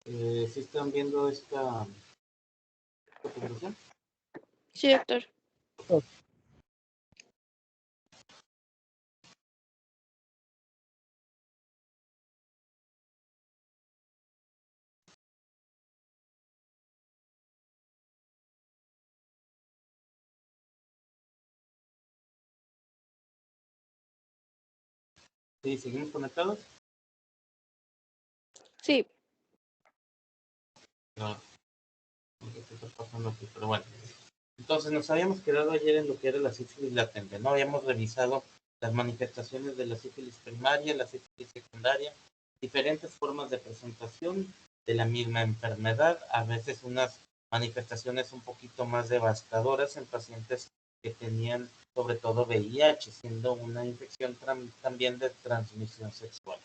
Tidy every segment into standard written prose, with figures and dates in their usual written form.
¿Sí están viendo esta presentación? Sí, doctor. Sí, ¿seguimos conectados? Sí. No, no sé qué está pasando aquí, pero bueno. Entonces nos habíamos quedado ayer en lo que era la sífilis latente, ¿no? Habíamos revisado las manifestaciones de la sífilis primaria, la sífilis secundaria, diferentes formas de presentación de la misma enfermedad, a veces unas manifestaciones un poquito más devastadoras en pacientes que tenían sobre todo VIH, siendo una infección también de transmisión sexual.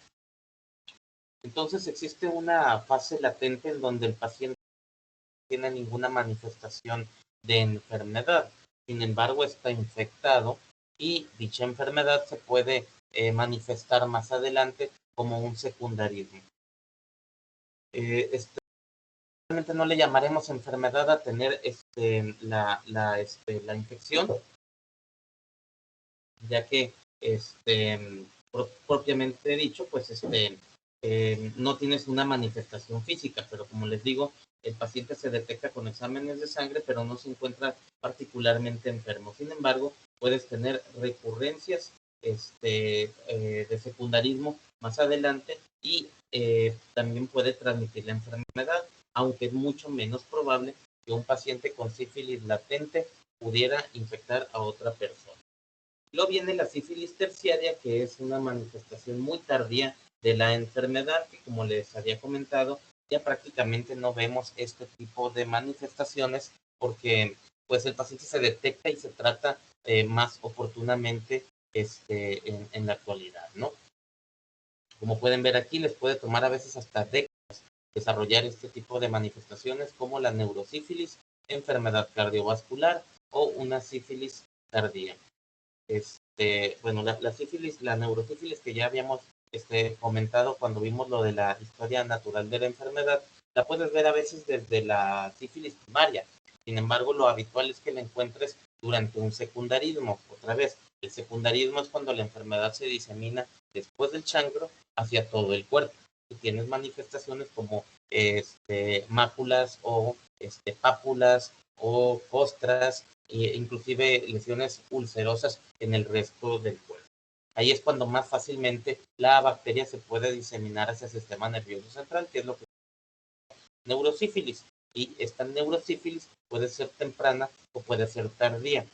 Entonces existe una fase latente en donde el paciente no tiene ninguna manifestación de enfermedad, sin embargo está infectado y dicha enfermedad se puede manifestar más adelante como un secundarismo. Realmente no le llamaremos enfermedad a tener la infección, ya que propiamente dicho, pues no tienes una manifestación física, pero como les digo, el paciente se detecta con exámenes de sangre, pero no se encuentra particularmente enfermo. Sin embargo, puedes tener recurrencias de secundarismo más adelante y también puede transmitir la enfermedad, aunque es mucho menos probable que un paciente con sífilis latente pudiera infectar a otra persona. Luego viene la sífilis terciaria, que es una manifestación muy tardía de la enfermedad, que como les había comentado, ya prácticamente no vemos este tipo de manifestaciones porque pues el paciente se detecta y se trata más oportunamente en la actualidad, ¿no? Como pueden ver aquí, les puede tomar a veces hasta décadas desarrollar este tipo de manifestaciones como la neurosífilis, enfermedad cardiovascular o una sífilis tardía. Bueno, la sífilis, la neurosífilis que ya habíamos comentado cuando vimos lo de la historia natural de la enfermedad, la puedes ver a veces desde la sífilis primaria. Sin embargo, lo habitual es que la encuentres durante un secundarismo. Otra vez, el secundarismo es cuando la enfermedad se disemina después del chancro hacia todo el cuerpo. Y tienes manifestaciones como máculas o pápulas o costras e inclusive lesiones ulcerosas en el resto del cuerpo. Ahí es cuando más fácilmente la bacteria se puede diseminar hacia el sistema nervioso central, que es lo que es neurosífilis. Y esta neurosífilis puede ser temprana o puede ser tardía.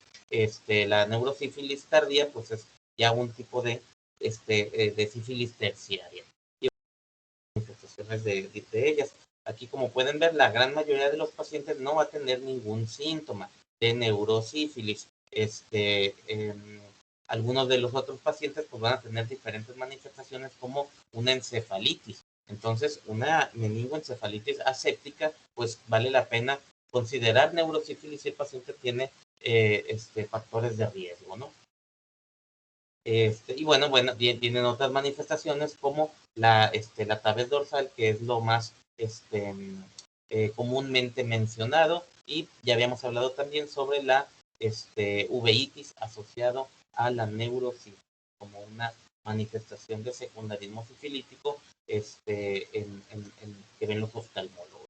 La neurosífilis tardía, pues es ya un tipo de sífilis terciaria. Y manifestaciones de ellas. Aquí, como pueden ver, la gran mayoría de los pacientes no va a tener ningún síntoma de neurosífilis. Algunos de los otros pacientes pues, van a tener diferentes manifestaciones como una encefalitis. Entonces, una meningoencefalitis aséptica, pues vale la pena considerar neurosífilis si el paciente tiene factores de riesgo, ¿no? Y bueno, vienen otras manifestaciones como la tabes dorsal, que es lo más comúnmente mencionado, y ya habíamos hablado también sobre la uveitis asociado a la neurosífilis, como una manifestación de secundarismo sifilítico que ven los oftalmólogos.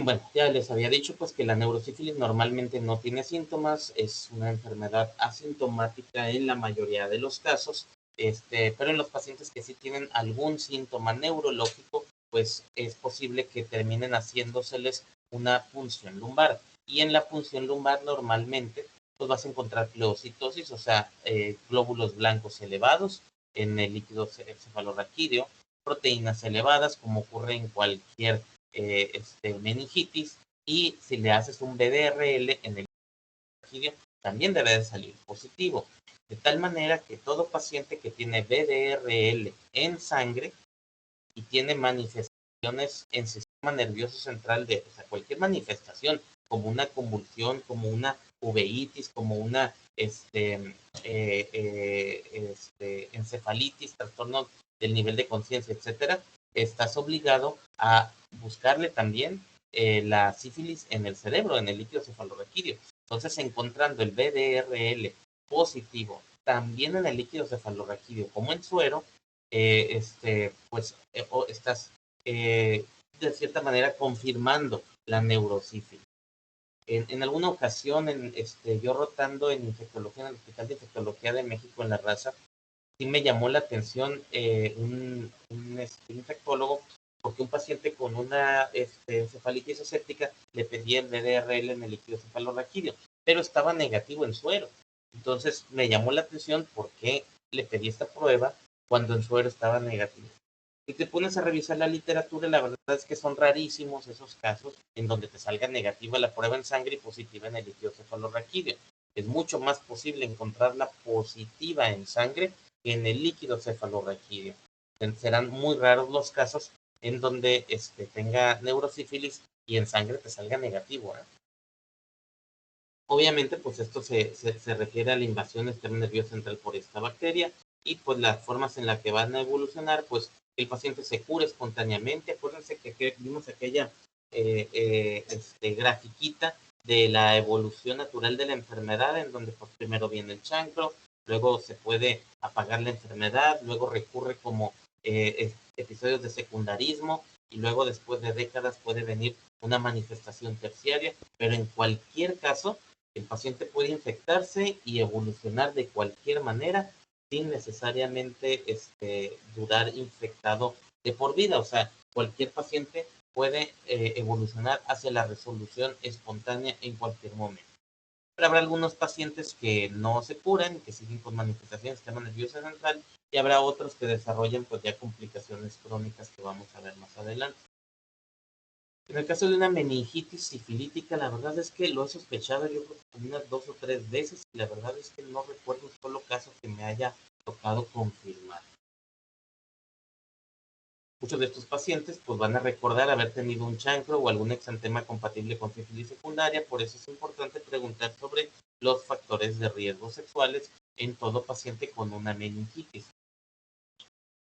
Bueno, ya les había dicho pues que la neurosífilis normalmente no tiene síntomas, es una enfermedad asintomática en la mayoría de los casos, pero en los pacientes que sí tienen algún síntoma neurológico, pues es posible que terminen haciéndoseles una punción lumbar. Y en la punción lumbar normalmente pues vas a encontrar pleocitosis, o sea, glóbulos blancos elevados en el líquido cefalorraquídeo, proteínas elevadas como ocurre en cualquier meningitis, y si le haces un BDRL en el raquídeo, también debe de salir positivo. De tal manera que todo paciente que tiene BDRL en sangre y tiene manifestaciones en sistema nervioso central, o sea, cualquier manifestación, como una convulsión, como una uveitis, como una encefalitis, trastorno del nivel de conciencia, etcétera, estás obligado a buscarle también la sífilis en el cerebro, en el líquido cefalorraquídeo. Entonces, encontrando el VDRL positivo también en el líquido cefalorraquídeo como en suero, estás de cierta manera confirmando la neurosífilis. En alguna ocasión, yo rotando en infectología, en el Hospital de Infectología de México en La Raza, sí me llamó la atención un infectólogo, porque un paciente con una encefalitis aséptica le pedía el VDRL en el líquido cefalorraquídeo, pero estaba negativo en suero. Entonces me llamó la atención por qué le pedí esta prueba cuando en suero estaba negativo. Si te pones a revisar la literatura, la verdad es que son rarísimos esos casos en donde te salga negativa la prueba en sangre y positiva en el líquido cefalorraquídeo. Es mucho más posible encontrarla positiva en sangre que en el líquido cefalorraquídeo. Serán muy raros los casos en donde tenga neurosífilis y en sangre te salga negativo. Obviamente, pues esto se refiere a la invasión del sistema nervioso central por esta bacteria y pues las formas en las que van a evolucionar, pues el paciente se cura espontáneamente. Acuérdense que vimos aquella grafiquita de la evolución natural de la enfermedad, en donde pues primero viene el chancro, luego se puede apagar la enfermedad, luego recurre como episodios de secundarismo y luego después de décadas puede venir una manifestación terciaria, pero en cualquier caso el paciente puede infectarse y evolucionar de cualquier manera sin necesariamente durar infectado de por vida. O sea, cualquier paciente puede evolucionar hacia la resolución espontánea en cualquier momento. Pero habrá algunos pacientes que no se curan, que siguen con manifestaciones del sistema nervioso central, y habrá otros que desarrollan pues ya complicaciones crónicas que vamos a ver más adelante. En el caso de una meningitis sifilítica, la verdad es que lo he sospechado yo creo que unas 2 o 3 veces y la verdad es que no recuerdo un solo caso que me haya tocado confirmar. Muchos de estos pacientes pues van a recordar haber tenido un chancro o algún exantema compatible con sífilis secundaria, por eso es importante preguntar sobre los factores de riesgo sexuales en todo paciente con una meningitis.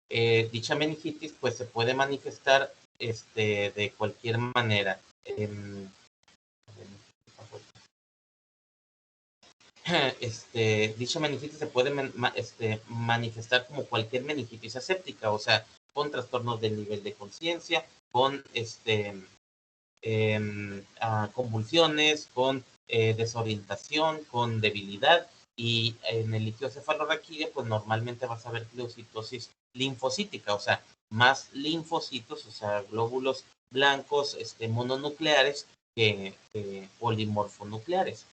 Dicha meningitis pues se puede manifestar de cualquier manera. Dicha meningitis se puede manifestar como cualquier meningitis aséptica, o sea, con trastornos del nivel de conciencia, con convulsiones, con desorientación, con debilidad, y en el líquido cefalorraquídeo, pues normalmente vas a ver leucitosis linfocítica, o sea, más linfocitos, o sea, glóbulos blancos mononucleares que polimorfonucleares.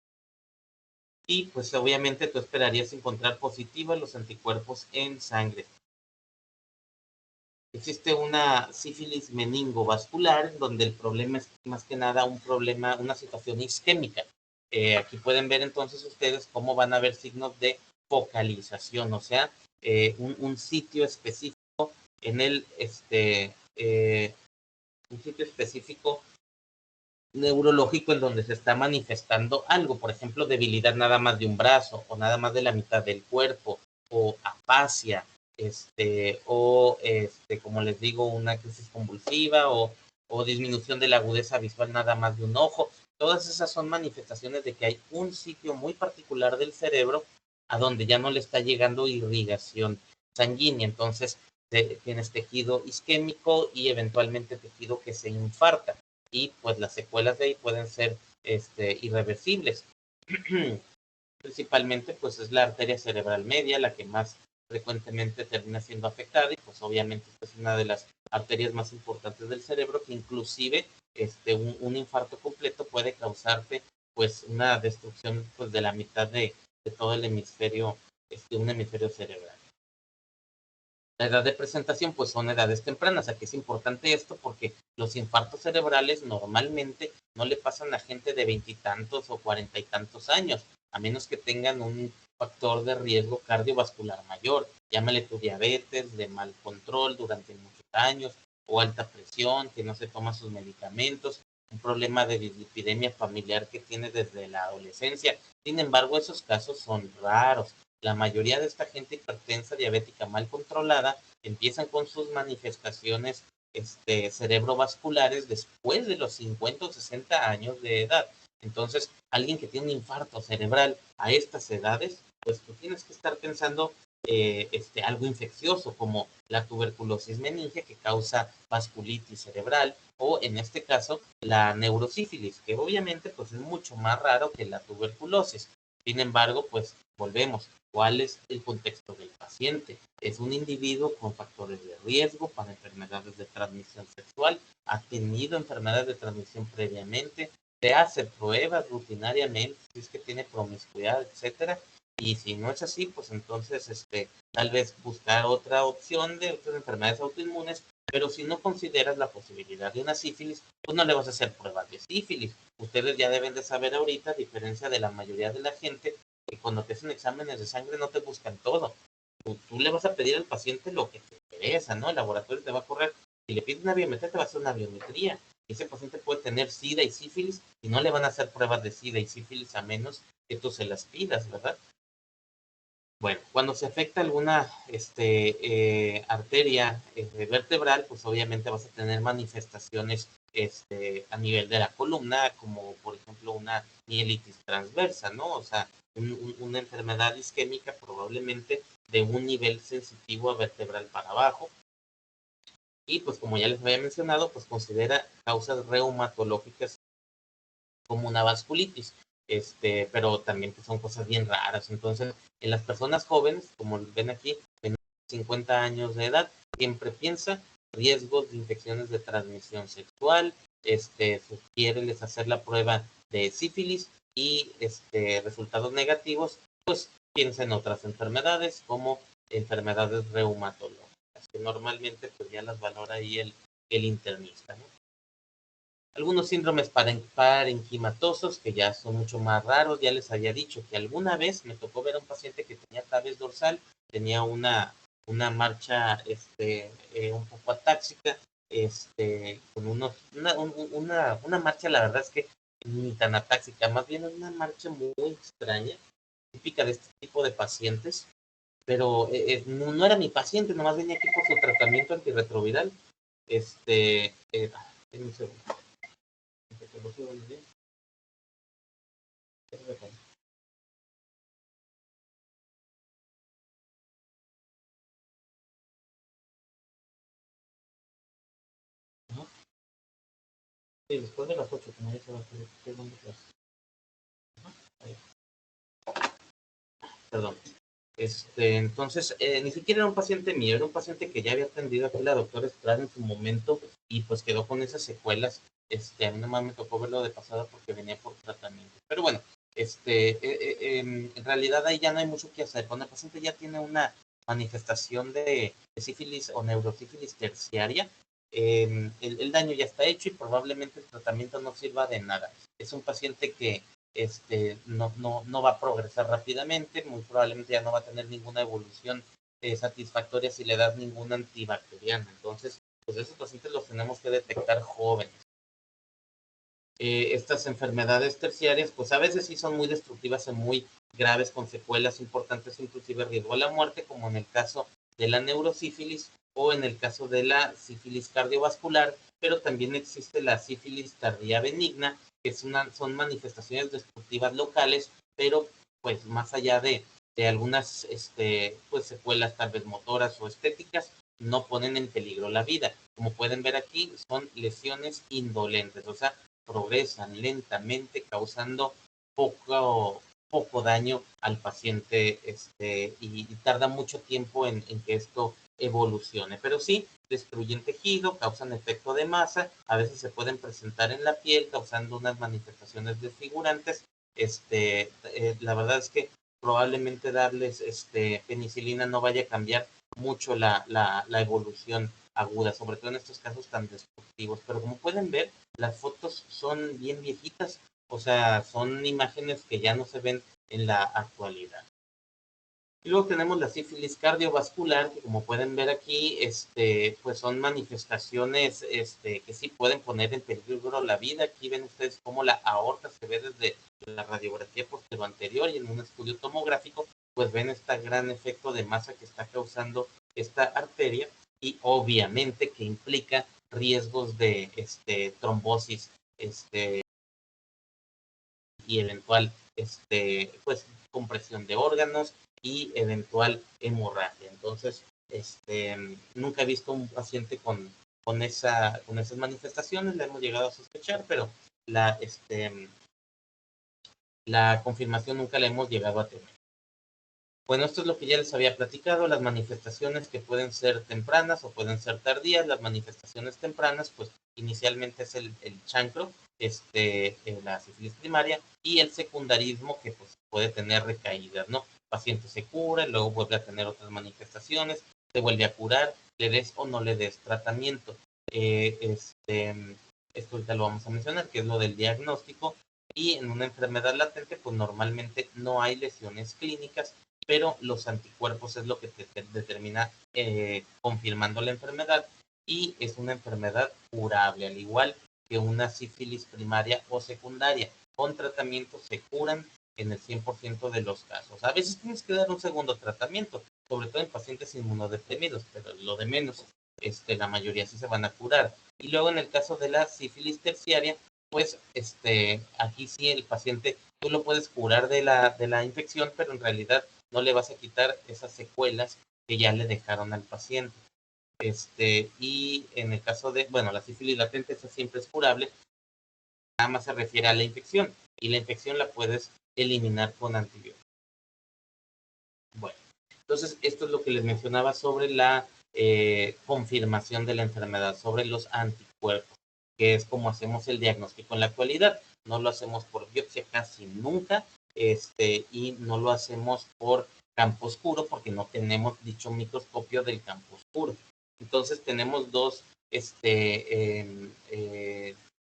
Y pues obviamente tú esperarías encontrar positivos los anticuerpos en sangre. Existe una sífilis meningovascular, donde el problema es más que nada una situación isquémica. Aquí pueden ver entonces ustedes cómo van a ver signos de focalización, o sea, un sitio específico en un sitio específico neurológico en donde se está manifestando algo, por ejemplo, debilidad nada más de un brazo o nada más de la mitad del cuerpo o afasia, como les digo, una crisis convulsiva o disminución de la agudeza visual nada más de un ojo. Todas esas son manifestaciones de que hay un sitio muy particular del cerebro a donde ya no le está llegando irrigación sanguínea, entonces tienes tejido isquémico y eventualmente tejido que se infarta y pues las secuelas de ahí pueden ser irreversibles. Principalmente pues es la arteria cerebral media la que más frecuentemente termina siendo afectada y pues obviamente es una de las arterias más importantes del cerebro que inclusive un infarto completo puede causarte pues una destrucción pues de la mitad de todo el hemisferio, un hemisferio cerebral. La edad de presentación pues son edades tempranas. Aquí es importante esto porque los infartos cerebrales normalmente no le pasan a gente de 20 y tantos o 40 y tantos años, a menos que tengan un factor de riesgo cardiovascular mayor. Llámale tu diabetes de mal control durante muchos años o alta presión, que no se toma sus medicamentos, un problema de dislipidemia familiar que tiene desde la adolescencia. Sin embargo, esos casos son raros. La mayoría de esta gente hipertensa, diabética mal controlada, empiezan con sus manifestaciones cerebrovasculares después de los 50 o 60 años de edad. Entonces, alguien que tiene un infarto cerebral a estas edades, pues tú tienes que estar pensando algo infeccioso como la tuberculosis meningia que causa vasculitis cerebral o en este caso la neurosífilis, que obviamente pues es mucho más raro que la tuberculosis. Sin embargo, pues volvemos, ¿cuál es el contexto del paciente? Es un individuo con factores de riesgo para enfermedades de transmisión sexual, ha tenido enfermedades de transmisión previamente, se hace pruebas rutinariamente, si es que tiene promiscuidad, etcétera, y si no es así, pues entonces tal vez buscar otra opción de otras enfermedades autoinmunes, pero si no consideras la posibilidad de una sífilis, pues no le vas a hacer pruebas de sífilis. Ustedes ya deben de saber ahorita, a diferencia de la mayoría de la gente, que cuando te hacen exámenes de sangre no te buscan todo. Tú le vas a pedir al paciente lo que te interesa, ¿no? El laboratorio te va a correr. Si le pides una biometría, te va a hacer una biometría. Ese paciente puede tener SIDA y sífilis y no le van a hacer pruebas de SIDA y sífilis a menos que tú se las pidas, ¿verdad? Bueno, cuando se afecta alguna arteria vertebral, pues obviamente vas a tener manifestaciones a nivel de la columna, como por ejemplo una mielitis transversa, ¿no? O sea, una enfermedad isquémica probablemente de un nivel sensitivo a vertebral para abajo. Y pues como ya les había mencionado, pues considera causas reumatológicas como una vasculitis, pero también que son cosas bien raras. Entonces, en las personas jóvenes, como ven aquí, en 50 años de edad, siempre piensa riesgos de infecciones de transmisión sexual, sugiéreles hacer la prueba de sífilis y resultados negativos, pues piensa en otras enfermedades como enfermedades reumatológicas, que normalmente pues ya las valora ahí el internista, ¿no? Algunos síndromes parenquimatosos que ya son mucho más raros. Ya les había dicho que alguna vez me tocó ver a un paciente que tenía tabes dorsal, tenía una marcha un poco atáxica, con una marcha, la verdad es que ni tan atáxica, más bien una marcha muy extraña, típica de este tipo de pacientes, pero no era mi paciente, nomás venía aquí por su tratamiento antirretroviral. En un segundo. Sí, después de las 8, como ya se va a hacer, estoy dando clases. Perdón. Entonces, ni siquiera era un paciente mío, era un paciente que ya había atendido aquí la doctora Estrada en su momento y pues quedó con esas secuelas. A mí nomás me tocó verlo de pasada porque venía por tratamiento. Pero bueno, en realidad ahí ya no hay mucho que hacer. Cuando el paciente ya tiene una manifestación de sífilis o neurosífilis terciaria, el daño ya está hecho y probablemente el tratamiento no sirva de nada. Es un paciente que no va a progresar rápidamente, muy probablemente ya no va a tener ninguna evolución satisfactoria si le das ningún antibacteriano. Entonces, pues esos pacientes los tenemos que detectar jóvenes. Estas enfermedades terciarias, pues a veces sí son muy destructivas y muy graves, con secuelas importantes, inclusive riesgo a la muerte, como en el caso de la neurosífilis o en el caso de la sífilis cardiovascular, pero también existe la sífilis tardía benigna, que son manifestaciones destructivas locales, pero pues más allá de algunas pues secuelas tal vez motoras o estéticas, no ponen en peligro la vida. Como pueden ver aquí, son lesiones indolentes, o sea, progresan lentamente, causando poco daño al paciente y tarda mucho tiempo en que esto evolucione. Pero sí, destruyen tejido, causan efecto de masa, a veces se pueden presentar en la piel causando unas manifestaciones desfigurantes. La verdad es que probablemente darles penicilina no vaya a cambiar mucho la evolución aguda, sobre todo en estos casos tan destructivos. Pero como pueden ver, las fotos son bien viejitas, o sea, son imágenes que ya no se ven en la actualidad. Y luego tenemos la sífilis cardiovascular, que como pueden ver aquí, pues son manifestaciones que sí pueden poner en peligro la vida. Aquí ven ustedes cómo la aorta se ve desde la radiografía posterior anterior y en un estudio tomográfico, pues ven este gran efecto de masa que está causando esta arteria y obviamente que implica riesgos de trombosis y eventual pues compresión de órganos y eventual hemorragia. Entonces, nunca he visto un paciente con esas manifestaciones, la hemos llegado a sospechar, pero la confirmación nunca la hemos llegado a tener. Bueno, esto es lo que ya les había platicado, las manifestaciones que pueden ser tempranas o pueden ser tardías. Las manifestaciones tempranas, pues inicialmente es el chancro, la sífilis primaria, y el secundarismo, que pues puede tener recaídas, ¿no? El paciente se cura, luego vuelve a tener otras manifestaciones, se vuelve a curar, le des o no le des tratamiento. Esto ahorita lo vamos a mencionar, que es lo del diagnóstico. Y en una enfermedad latente, pues normalmente no hay lesiones clínicas, pero los anticuerpos es lo que te determina confirmando la enfermedad, y es una enfermedad curable, al igual que una sífilis primaria o secundaria. Con tratamiento se curan en el 100% de los casos. A veces tienes que dar un segundo tratamiento, sobre todo en pacientes inmunodeprimidos, pero lo de menos, la mayoría sí se van a curar. Y luego en el caso de la sífilis terciaria, pues aquí sí el paciente, tú lo puedes curar de la infección, pero en realidad no le vas a quitar esas secuelas que ya le dejaron al paciente. Y en el caso de, bueno, la sífilis latente, esa siempre es curable, nada más se refiere a la infección, y la infección la puedes eliminar con antibióticos. Bueno, entonces esto es lo que les mencionaba sobre la confirmación de la enfermedad, sobre los anticuerpos, que es como hacemos el diagnóstico en la actualidad. No lo hacemos por biopsia casi nunca, y no lo hacemos por campo oscuro porque no tenemos dicho microscopio del campo oscuro. Entonces tenemos dos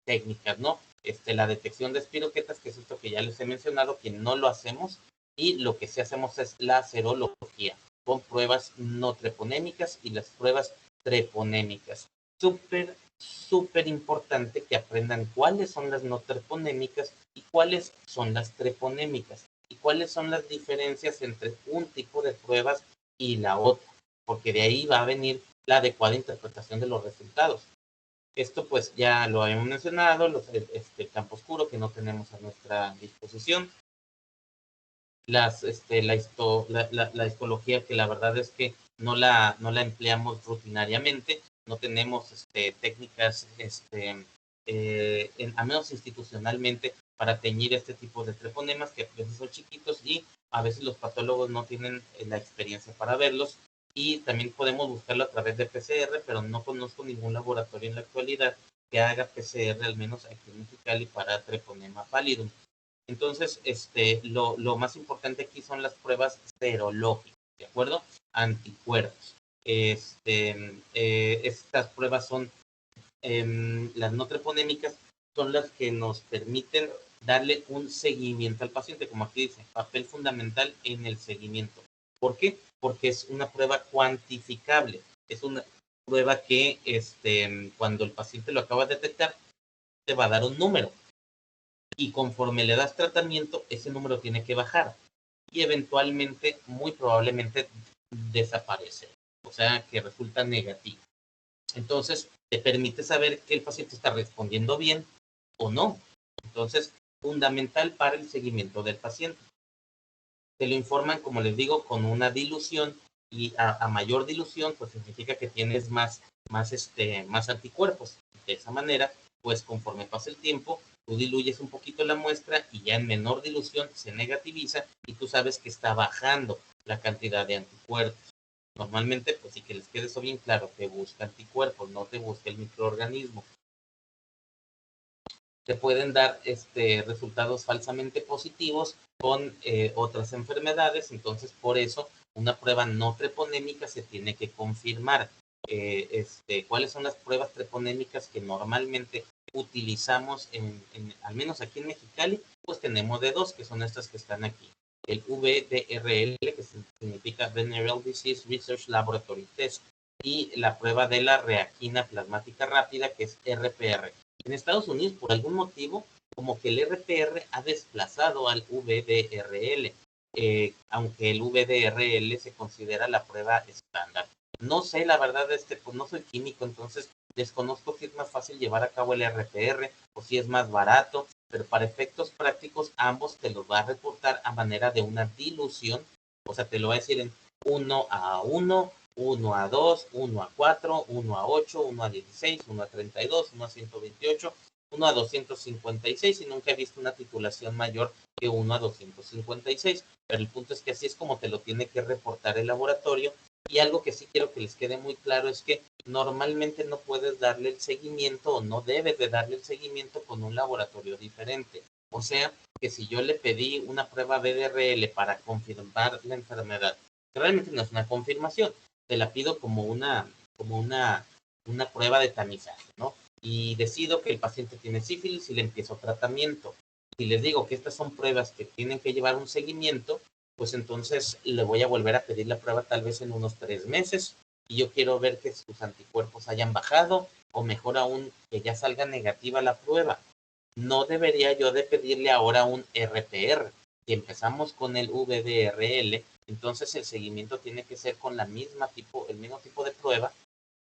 técnicas, ¿no? La detección de espiroquetas, que es esto que ya les he mencionado, que no lo hacemos, y lo que sí hacemos es la serología, con pruebas no treponémicas y las pruebas treponémicas. Súper importante que aprendan cuáles son las no treponémicas y cuáles son las treponémicas, y cuáles son las diferencias entre un tipo de pruebas y la otra, porque de ahí va a venir la adecuada interpretación de los resultados. Esto pues ya lo habíamos mencionado, el campo oscuro que no tenemos a nuestra disposición, la histología, que la verdad es que no la empleamos rutinariamente, no tenemos técnicas, a menos institucionalmente, para teñir este tipo de treponemas, que a veces son chiquitos y a veces los patólogos no tienen la experiencia para verlos. Y también podemos buscarlo a través de PCR, pero no conozco ningún laboratorio en la actualidad que haga PCR, al menos aquí en Mexicali, para treponema pallidum. Entonces, lo más importante aquí son las pruebas serológicas, ¿de acuerdo? Anticuerpos. Estas pruebas son, las no treponémicas, son las que nos permiten darle un seguimiento al paciente, como aquí dice, papel fundamental en el seguimiento. ¿Por qué? Porque es una prueba cuantificable, es una prueba que cuando el paciente lo acaba de detectar, te va a dar un número, y conforme le das tratamiento, ese número tiene que bajar y eventualmente, muy probablemente, desaparece, o sea, que resulta negativo. Entonces, te permite saber que el paciente está respondiendo bien o no. Entonces, fundamental para el seguimiento del paciente. Te lo informan, como les digo, con una dilución, y a mayor dilución, pues significa que tienes más anticuerpos. De esa manera, pues conforme pasa el tiempo, tú diluyes un poquito la muestra y ya en menor dilución se negativiza y tú sabes que está bajando la cantidad de anticuerpos. Normalmente, pues sí, que les quede eso bien claro, te busca anticuerpos, no te busca el microorganismo. Te pueden dar resultados falsamente positivos con otras enfermedades, entonces por eso una prueba no treponémica se tiene que confirmar. ¿Cuáles son las pruebas treponémicas que normalmente utilizamos al menos aquí en Mexicali? Pues tenemos de dos, que son estas que están aquí. El VDRL, que significa Venereal Disease Research Laboratory Test, y la prueba de la reactina plasmática rápida, que es RPR. En Estados Unidos, por algún motivo, como que el RPR ha desplazado al VDRL, aunque el VDRL se considera la prueba estándar. No sé, la verdad, pues no soy químico, entonces Desconozco si es más fácil llevar a cabo el RPR o si es más barato, pero para efectos prácticos ambos te los va a reportar a manera de una dilución, o sea, te lo va a decir en 1:1, 1:2, 1:4, 1:8, 1:16, 1:32, 1:128, 1:256 y nunca he visto una titulación mayor que 1:256, pero el punto es que así es como te lo tiene que reportar el laboratorio. Y algo que sí quiero que les quede muy claro es que normalmente no puedes darle el seguimiento o no debes de darle el seguimiento con un laboratorio diferente. O sea, que si yo le pedí una prueba BDRL para confirmar la enfermedad, que realmente no es una confirmación, te la pido como una prueba de tamizaje, ¿no? Y decido que el paciente tiene sífilis y le empiezo tratamiento. Si les digo que estas son pruebas que tienen que llevar un seguimiento, pues entonces le voy a volver a pedir la prueba tal vez en unos 3 meses y yo quiero ver que sus anticuerpos hayan bajado o mejor aún que ya salga negativa la prueba. No debería yo de pedirle ahora un RPR. Si empezamos con el VDRL, entonces el seguimiento tiene que ser con el mismo tipo de prueba,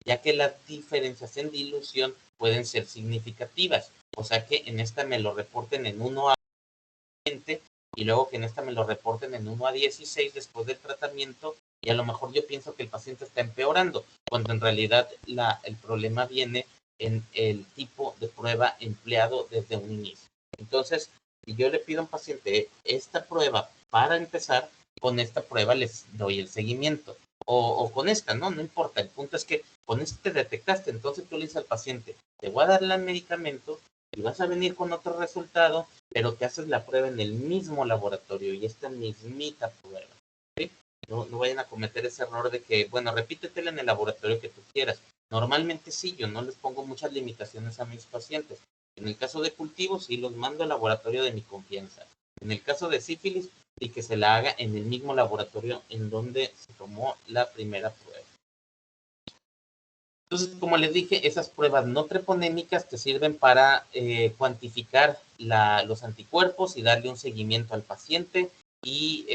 ya que las diferencias en dilución pueden ser significativas. O sea que en esta me lo reporten en 1:20 y luego que en esta me lo reporten en 1:16 después del tratamiento y a lo mejor yo pienso que el paciente está empeorando, cuando en realidad el problema viene en el tipo de prueba empleado desde un inicio. Entonces, si yo le pido a un paciente esta prueba para empezar, con esta prueba les doy el seguimiento. O con esta, ¿no? No importa. El punto es que con este te detectaste, entonces tú le dices al paciente, te voy a dar el medicamento y vas a venir con otro resultado, pero te haces la prueba en el mismo laboratorio y esta mismita prueba. ¿Sí? No vayan a cometer ese error de que, bueno, repítetela en el laboratorio que tú quieras. Normalmente sí, yo no les pongo muchas limitaciones a mis pacientes. En el caso de cultivos, sí los mando al laboratorio de mi confianza. En el caso de sífilis, sí que se la haga en el mismo laboratorio en donde se tomó la primera prueba. Entonces, como les dije, esas pruebas no treponémicas te sirven para cuantificar los anticuerpos y darle un seguimiento al paciente y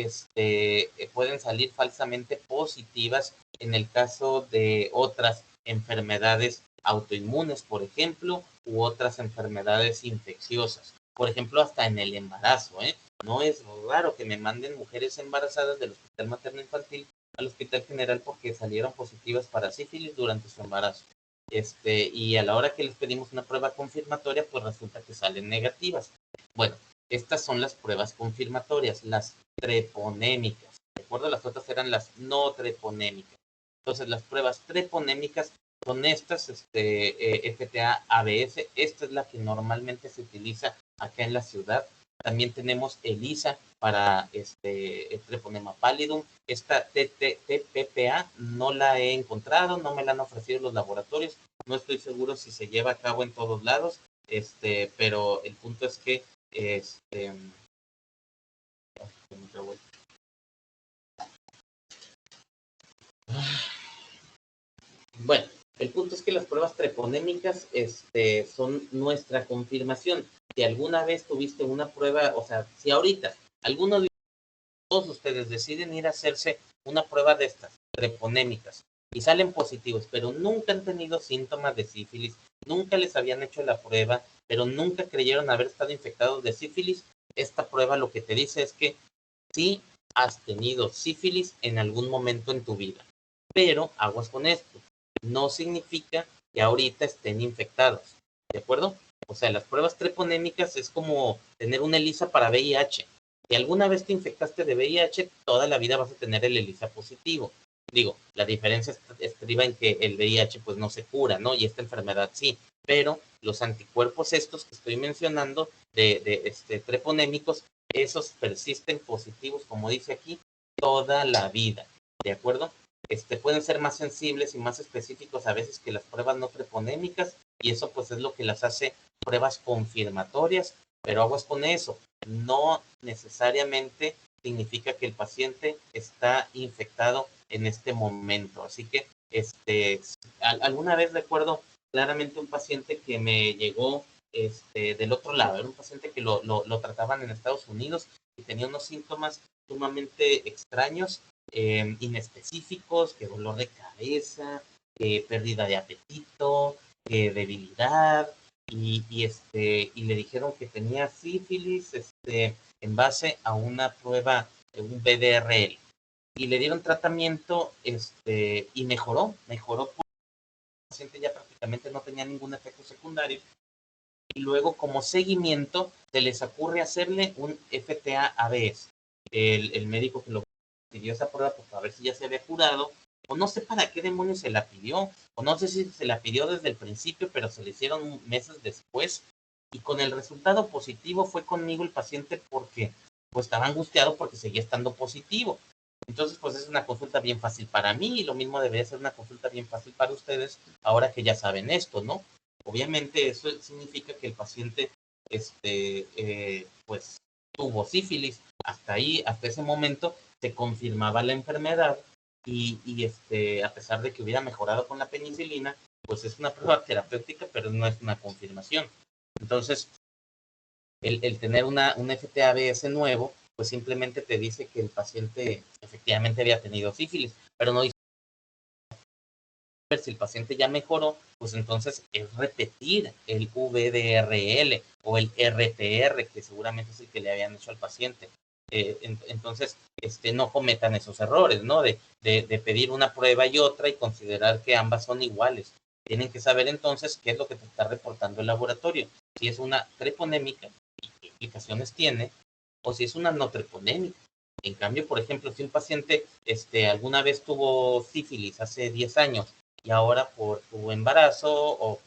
pueden salir falsamente positivas en el caso de otras enfermedades autoinmunes, por ejemplo, u otras enfermedades infecciosas. Por ejemplo, hasta en el embarazo, ¿eh? No es raro que me manden mujeres embarazadas del Hospital Materno Infantil al Hospital General porque salieron positivas para sífilis durante su embarazo. Y a la hora que les pedimos una prueba confirmatoria, pues resulta que salen negativas. Bueno, estas son las pruebas confirmatorias, las treponémicas. ¿De acuerdo? Las otras eran las no treponémicas. Entonces, las pruebas treponémicas son estas, FTA-ABS. Esta es la que normalmente se utiliza acá en la ciudad. También tenemos ELISA para el treponema pallidum. Esta TPPA no la he encontrado, no me la han ofrecido los laboratorios. No estoy seguro si se lleva a cabo en todos lados, pero el punto es que bueno, el punto es que las pruebas treponémicas son nuestra confirmación. Si alguna vez tuviste una prueba, o sea, si ahorita alguno de todos ustedes deciden ir a hacerse una prueba de estas treponémicas y salen positivos, pero nunca han tenido síntomas de sífilis, nunca les habían hecho la prueba, pero nunca creyeron haber estado infectados de sífilis, esta prueba lo que te dice es que sí has tenido sífilis en algún momento en tu vida. Pero aguas con esto, no significa que ahorita estén infectados, ¿de acuerdo? O sea, las pruebas treponémicas es como tener una ELISA para VIH. Si alguna vez te infectaste de VIH, toda la vida vas a tener el ELISA positivo. Digo, la diferencia estriba en que el VIH pues no se cura, ¿no? Y esta enfermedad sí. Pero los anticuerpos estos que estoy mencionando, de treponémicos, esos persisten positivos, como dice aquí, toda la vida, ¿de acuerdo? Pueden ser más sensibles y más específicos a veces que las pruebas no treponémicas y eso pues es lo que las hace pruebas confirmatorias, pero aguas con eso, no necesariamente significa que el paciente está infectado en este momento, así que alguna vez recuerdo claramente un paciente que me llegó del otro lado, era un paciente que lo trataban en Estados Unidos y tenía unos síntomas sumamente extraños, inespecíficos, que dolor de cabeza, pérdida de apetito, debilidad, y le dijeron que tenía sífilis, en base a una prueba, un BDRL, y le dieron tratamiento, y mejoró, porque el paciente ya prácticamente no tenía ningún efecto secundario, y luego como seguimiento se les ocurre hacerle un FTA-ABS. El médico que lo pidió esa prueba, pues a ver si ya se había curado, o no sé para qué demonios se la pidió, o no sé si se la pidió desde el principio, pero se le hicieron meses después, y con el resultado positivo fue conmigo el paciente porque pues estaba angustiado porque seguía estando positivo. Entonces, pues es una consulta bien fácil para mí, y lo mismo debería ser una consulta bien fácil para ustedes, ahora que ya saben esto, ¿no? Obviamente eso significa que el paciente, pues tuvo sífilis. Hasta ahí, hasta ese momento, se confirmaba la enfermedad, y a pesar de que hubiera mejorado con la penicilina, pues es una prueba terapéutica, pero no es una confirmación. Entonces, el tener un FTABS nuevo, pues simplemente te dice que el paciente efectivamente había tenido sífilis, pero no dice si el paciente ya mejoró, pues entonces es repetir el VDRL o el RTR, que seguramente es el que le habían hecho al paciente. Entonces, no cometan esos errores, ¿no? De pedir una prueba y otra y considerar que ambas son iguales. Tienen que saber entonces qué es lo que te está reportando el laboratorio. Si es una treponémica, qué implicaciones tiene, o si es una no treponémica. En cambio, por ejemplo, si un paciente alguna vez tuvo sífilis hace 10 años y ahora por su embarazo o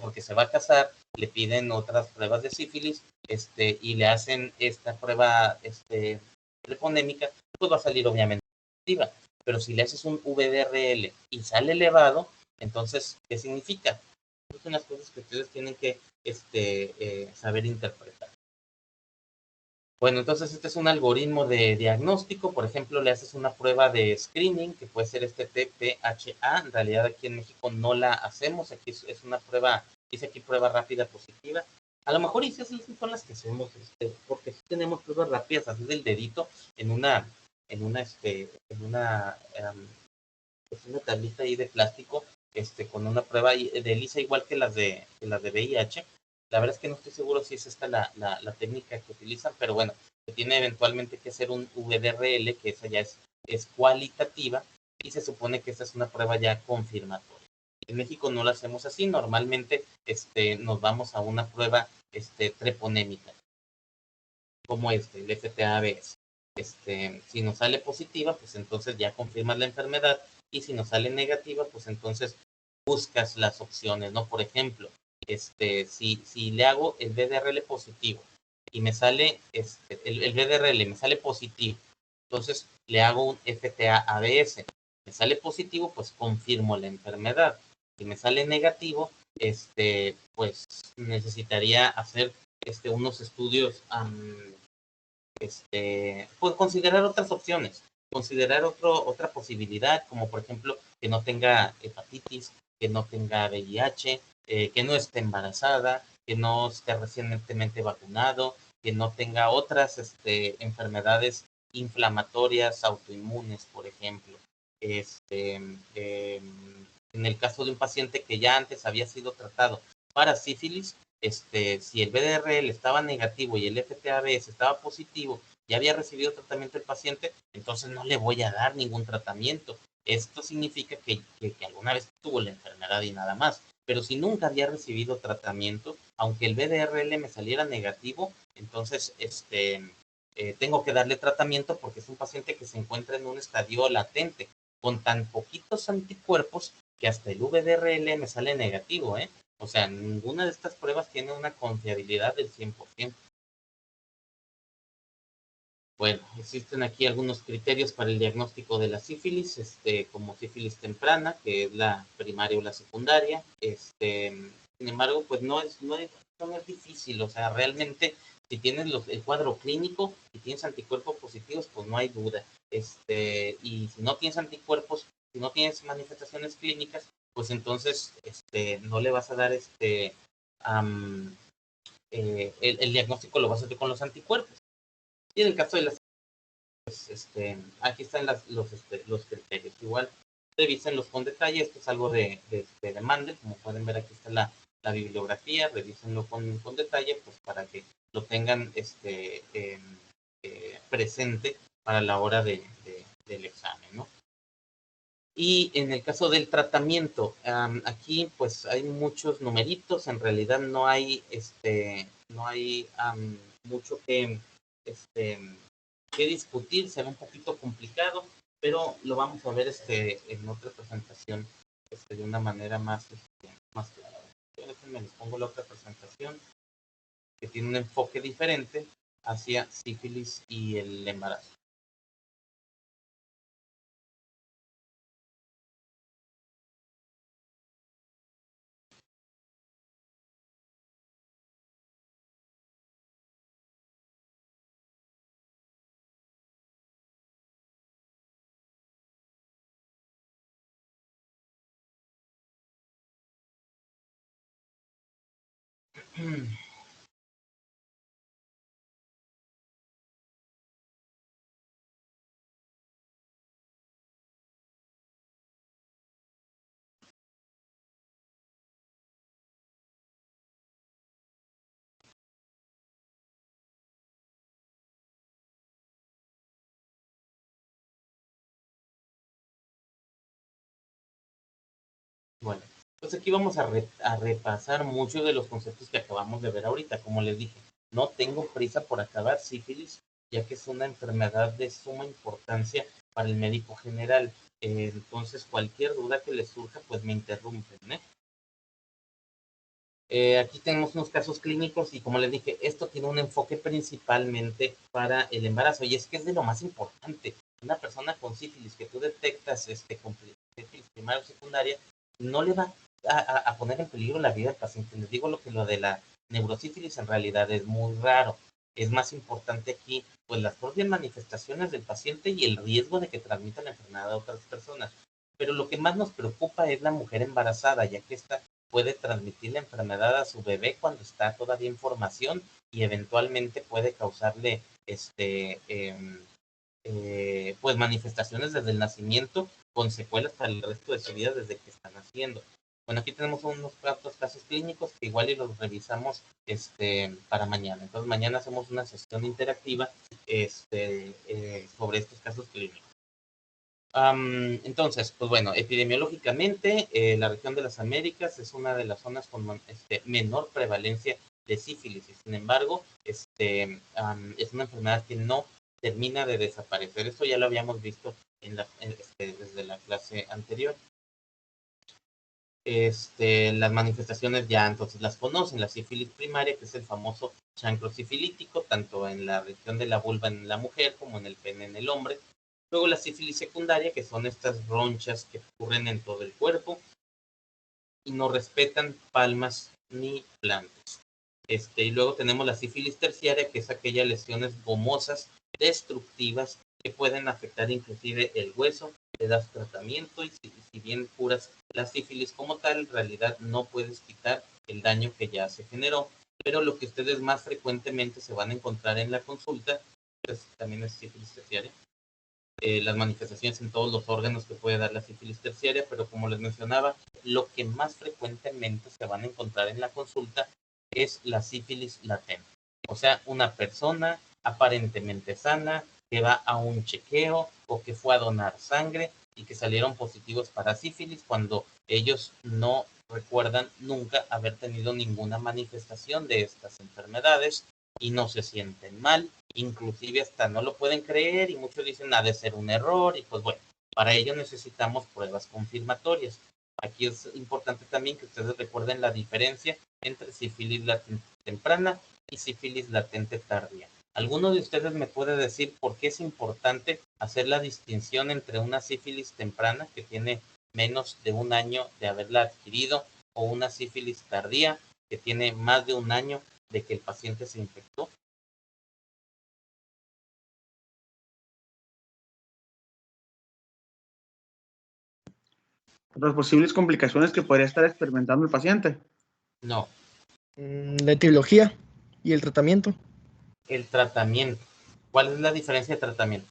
porque se va a casar, le piden otras pruebas de sífilis, y le hacen esta prueba treponémica, pues va a salir obviamente positiva. Pero si le haces un VDRL y sale elevado, entonces, ¿qué significa? Esas son las cosas que ustedes tienen que saber interpretar. Bueno, entonces este es un algoritmo de diagnóstico. Por ejemplo, le haces una prueba de screening, que puede ser TPHA. En realidad aquí en México no la hacemos. Aquí es una prueba, dice aquí prueba rápida positiva. A lo mejor esas son las que hacemos, porque sí tenemos pruebas rápidas así del dedito es una tablita ahí de plástico, con una prueba de ELISA igual que las de VIH. La verdad es que no estoy seguro si es esta la técnica que utilizan, pero bueno, se tiene eventualmente que hacer un VDRL, que esa ya es cualitativa, y se supone que esta es una prueba ya confirmatoria. En México no la hacemos así, normalmente nos vamos a una prueba treponémica, como el FTABS. Si nos sale positiva, pues entonces ya confirmas la enfermedad, y si nos sale negativa, pues entonces buscas las opciones, ¿no? Por ejemplo, si le hago el BDRL positivo y me sale el BDRL me sale positivo, entonces le hago un FTA-ABS, me sale positivo, pues confirmo la enfermedad. Si me sale negativo, pues necesitaría hacer unos estudios, pues considerar otras opciones, considerar otra posibilidad, como por ejemplo que no tenga hepatitis, que no tenga VIH, que no esté embarazada, que no esté recientemente vacunado, que no tenga otras enfermedades inflamatorias autoinmunes, por ejemplo. En el caso de un paciente que ya antes había sido tratado para sífilis, si el BDRL estaba negativo y el FTABS estaba positivo, ya había recibido tratamiento el paciente, entonces no le voy a dar ningún tratamiento. Esto significa que alguna vez tuvo la enfermedad y nada más. Pero si nunca había recibido tratamiento, aunque el BDRL me saliera negativo, entonces tengo que darle tratamiento porque es un paciente que se encuentra en un estadio latente, con tan poquitos anticuerpos que hasta el VDRL me sale negativo, ¿eh? O sea, ninguna de estas pruebas tiene una confiabilidad del 100%. Bueno, existen aquí algunos criterios para el diagnóstico de la sífilis, como sífilis temprana, que es la primaria o la secundaria. Sin embargo, pues no es difícil. O sea, realmente, si tienes el cuadro clínico y tienes anticuerpos positivos, pues no hay duda. Y si no tienes anticuerpos, si no tienes manifestaciones clínicas, pues entonces no le vas a dar el diagnóstico lo vas a hacer con los anticuerpos. Y en el caso de las, aquí están los criterios. Igual revísenlos con detalle. Esto es algo de Mandel, como pueden ver aquí está la bibliografía, revísenlo con detalle, pues para que lo tengan presente para la hora del examen, ¿no? Y en el caso del tratamiento, aquí pues hay muchos numeritos, en realidad no hay mucho que discutir, se ve un poquito complicado, pero lo vamos a ver en otra presentación de una manera más clara. Déjenme les pongo la otra presentación que tiene un enfoque diferente hacia sífilis y el embarazo. Bueno, pues aquí vamos a repasar muchos de los conceptos que acabamos de ver ahorita. Como les dije, no tengo prisa por acabar sífilis, ya que es una enfermedad de suma importancia para el médico general. Entonces, cualquier duda que les surja, pues me interrumpen, ¿eh? Aquí tenemos unos casos clínicos y como les dije, esto tiene un enfoque principalmente para el embarazo y es que es de lo más importante. Una persona con sífilis que tú detectas con sífilis primaria o secundaria, no le va a poner en peligro la vida del paciente. Les digo lo de la neurosífilis en realidad es muy raro. Es más importante aquí pues las propias manifestaciones del paciente y el riesgo de que transmita la enfermedad a otras personas. Pero lo que más nos preocupa es la mujer embarazada, ya que esta puede transmitir la enfermedad a su bebé cuando está todavía en formación y eventualmente puede causarle pues manifestaciones desde el nacimiento con secuelas para el resto de su vida desde que está naciendo. Bueno, aquí tenemos unos cuantos casos clínicos que igual y los revisamos para mañana. Entonces mañana hacemos una sesión interactiva sobre estos casos clínicos. Entonces, pues bueno, epidemiológicamente, la región de las Américas es una de las zonas con menor prevalencia de sífilis. Y sin embargo, es una enfermedad que no termina de desaparecer. Esto ya lo habíamos visto desde la clase anterior. Las manifestaciones ya entonces las conocen, la sífilis primaria, que es el famoso chancro sifilítico, tanto en la región de la vulva en la mujer como en el pene en el hombre. Luego la sífilis secundaria, que son estas ronchas que ocurren en todo el cuerpo y no respetan palmas ni plantas. Y luego tenemos la sífilis terciaria, que es aquellas lesiones gomosas destructivas que pueden afectar inclusive el hueso. Le das tratamiento y si bien curas la sífilis como tal, en realidad no puedes quitar el daño que ya se generó. Pero lo que ustedes más frecuentemente se van a encontrar en la consulta, pues también es sífilis terciaria, las manifestaciones en todos los órganos que puede dar la sífilis terciaria, pero como les mencionaba, lo que más frecuentemente se van a encontrar en la consulta es la sífilis latente. O sea, una persona aparentemente sana que va a un chequeo o que fue a donar sangre y que salieron positivos para sífilis cuando ellos no recuerdan nunca haber tenido ninguna manifestación de estas enfermedades y no se sienten mal, inclusive hasta no lo pueden creer y muchos dicen ha de ser un error y pues bueno, para ello necesitamos pruebas confirmatorias. Aquí es importante también que ustedes recuerden la diferencia entre sífilis latente temprana y sífilis latente tardía. ¿Alguno de ustedes me puede decir por qué es importante hacer la distinción entre una sífilis temprana que tiene menos de un año de haberla adquirido o una sífilis tardía que tiene más de un año de que el paciente se infectó? Las posibles complicaciones que podría estar experimentando el paciente. No, La etiología y el tratamiento. el tratamiento. ¿Cuál es la diferencia de tratamiento?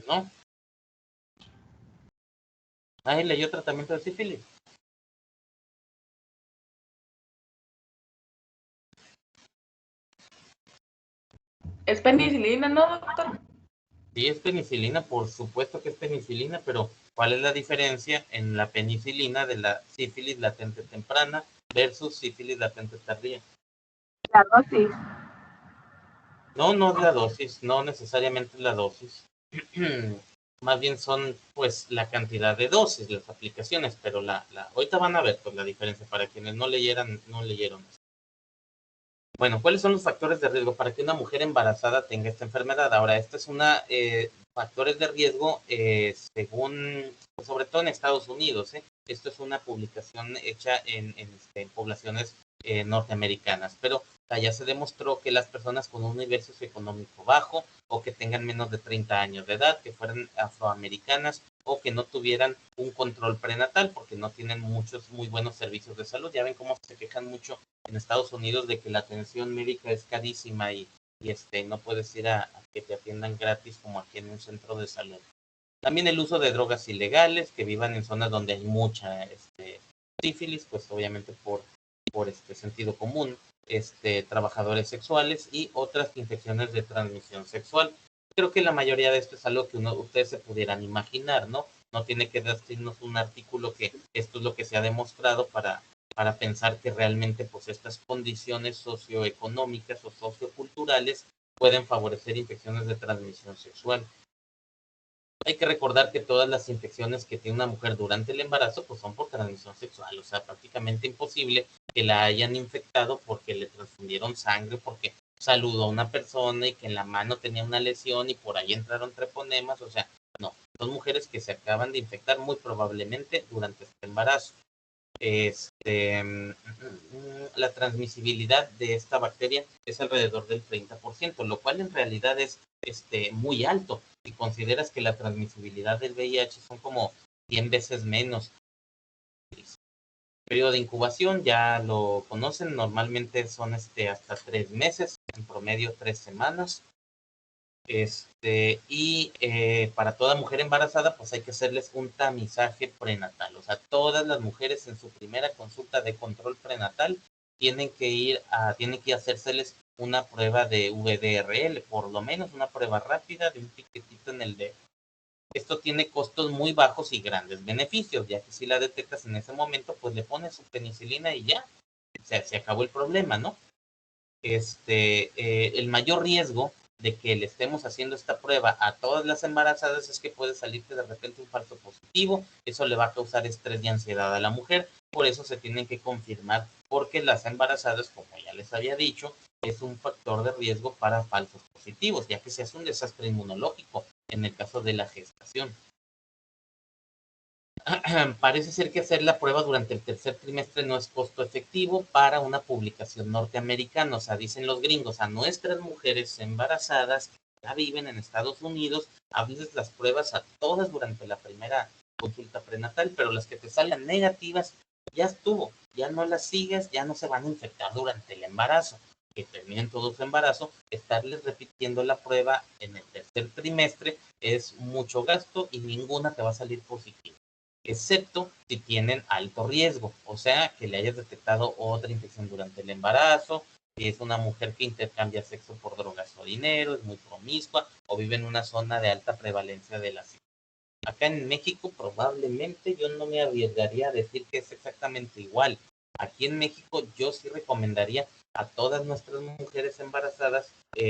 ¿No? Ahí leyó tratamiento de sífilis. Es penicilina, ¿no, doctor? Sí, es penicilina, por supuesto que es penicilina, pero ¿cuál es la diferencia en la penicilina de la sífilis latente temprana versus sífilis latente tardía? La dosis. No, no es la dosis, no necesariamente es la dosis. Más bien son pues la cantidad de dosis, las aplicaciones, pero ahorita van a ver pues la diferencia para quienes no leyeron. Bueno, ¿cuáles son los factores de riesgo para que una mujer embarazada tenga esta enfermedad? Ahora, esta es una factores de riesgo según, pues, sobre todo en Estados Unidos. Esto es una publicación hecha en poblaciones norteamericanas, pero ya se demostró que las personas con un nivel socioeconómico bajo o que tengan menos de 30 años de edad, que fueran afroamericanas o que no tuvieran un control prenatal porque no tienen muchos muy buenos servicios de salud. Ya ven cómo se quejan mucho en Estados Unidos de que la atención médica es carísima y no puedes ir a que te atiendan gratis como aquí en un centro de salud. También el uso de drogas ilegales, que vivan en zonas donde hay mucha sífilis, pues obviamente por sentido común, trabajadores sexuales y otras infecciones de transmisión sexual. Creo que la mayoría de esto es algo que ustedes se pudieran imaginar, ¿no? No tiene que decirnos un artículo que esto es lo que se ha demostrado para pensar que realmente pues estas condiciones socioeconómicas o socioculturales pueden favorecer infecciones de transmisión sexual. Hay que recordar que todas las infecciones que tiene una mujer durante el embarazo pues son por transmisión sexual, o sea, prácticamente imposible que la hayan infectado porque le transfundieron sangre, porque saludó a una persona y que en la mano tenía una lesión y por ahí entraron treponemas, o sea, no, son mujeres que se acaban de infectar muy probablemente durante este embarazo. La transmisibilidad de esta bacteria es alrededor del 30%, lo cual en realidad es muy alto. Si consideras que la transmisibilidad del VIH son como 100 veces menos. El periodo de incubación ya lo conocen, normalmente son hasta 3 meses, en promedio 3 semanas. Para toda mujer embarazada, pues hay que hacerles un tamizaje prenatal. O sea, todas las mujeres en su primera consulta de control prenatal tienen que hacérseles una prueba de VDRL, por lo menos una prueba rápida de un piquetito en el dedo. Esto tiene costos muy bajos y grandes beneficios, ya que si la detectas en ese momento, pues le pones su penicilina y ya, se acabó el problema, ¿no? El mayor riesgo de que le estemos haciendo esta prueba a todas las embarazadas es que puede salirte de repente un falso positivo, eso le va a causar estrés y ansiedad a la mujer, por eso se tienen que confirmar, porque las embarazadas, como ya les había dicho, es un factor de riesgo para falsos positivos, ya que se hace un desastre inmunológico en el caso de la gestación. Parece ser que hacer la prueba durante el tercer trimestre no es costo efectivo para una publicación norteamericana. O sea, dicen los gringos, a nuestras mujeres embarazadas que ya viven en Estados Unidos, hables las pruebas a todas durante la primera consulta prenatal, pero las que te salgan negativas, ya estuvo, ya no las sigues, ya no se van a infectar durante el embarazo. Que terminen todo su embarazo, estarles repitiendo la prueba en el tercer trimestre es mucho gasto y ninguna te va a salir positiva, excepto si tienen alto riesgo, o sea, que le hayas detectado otra infección durante el embarazo, si es una mujer que intercambia sexo por drogas o dinero, es muy promiscua o vive en una zona de alta prevalencia de la sífilis. Acá en México probablemente yo no me arriesgaría a decir que es exactamente igual. Aquí en México yo sí recomendaría a todas nuestras mujeres embarazadas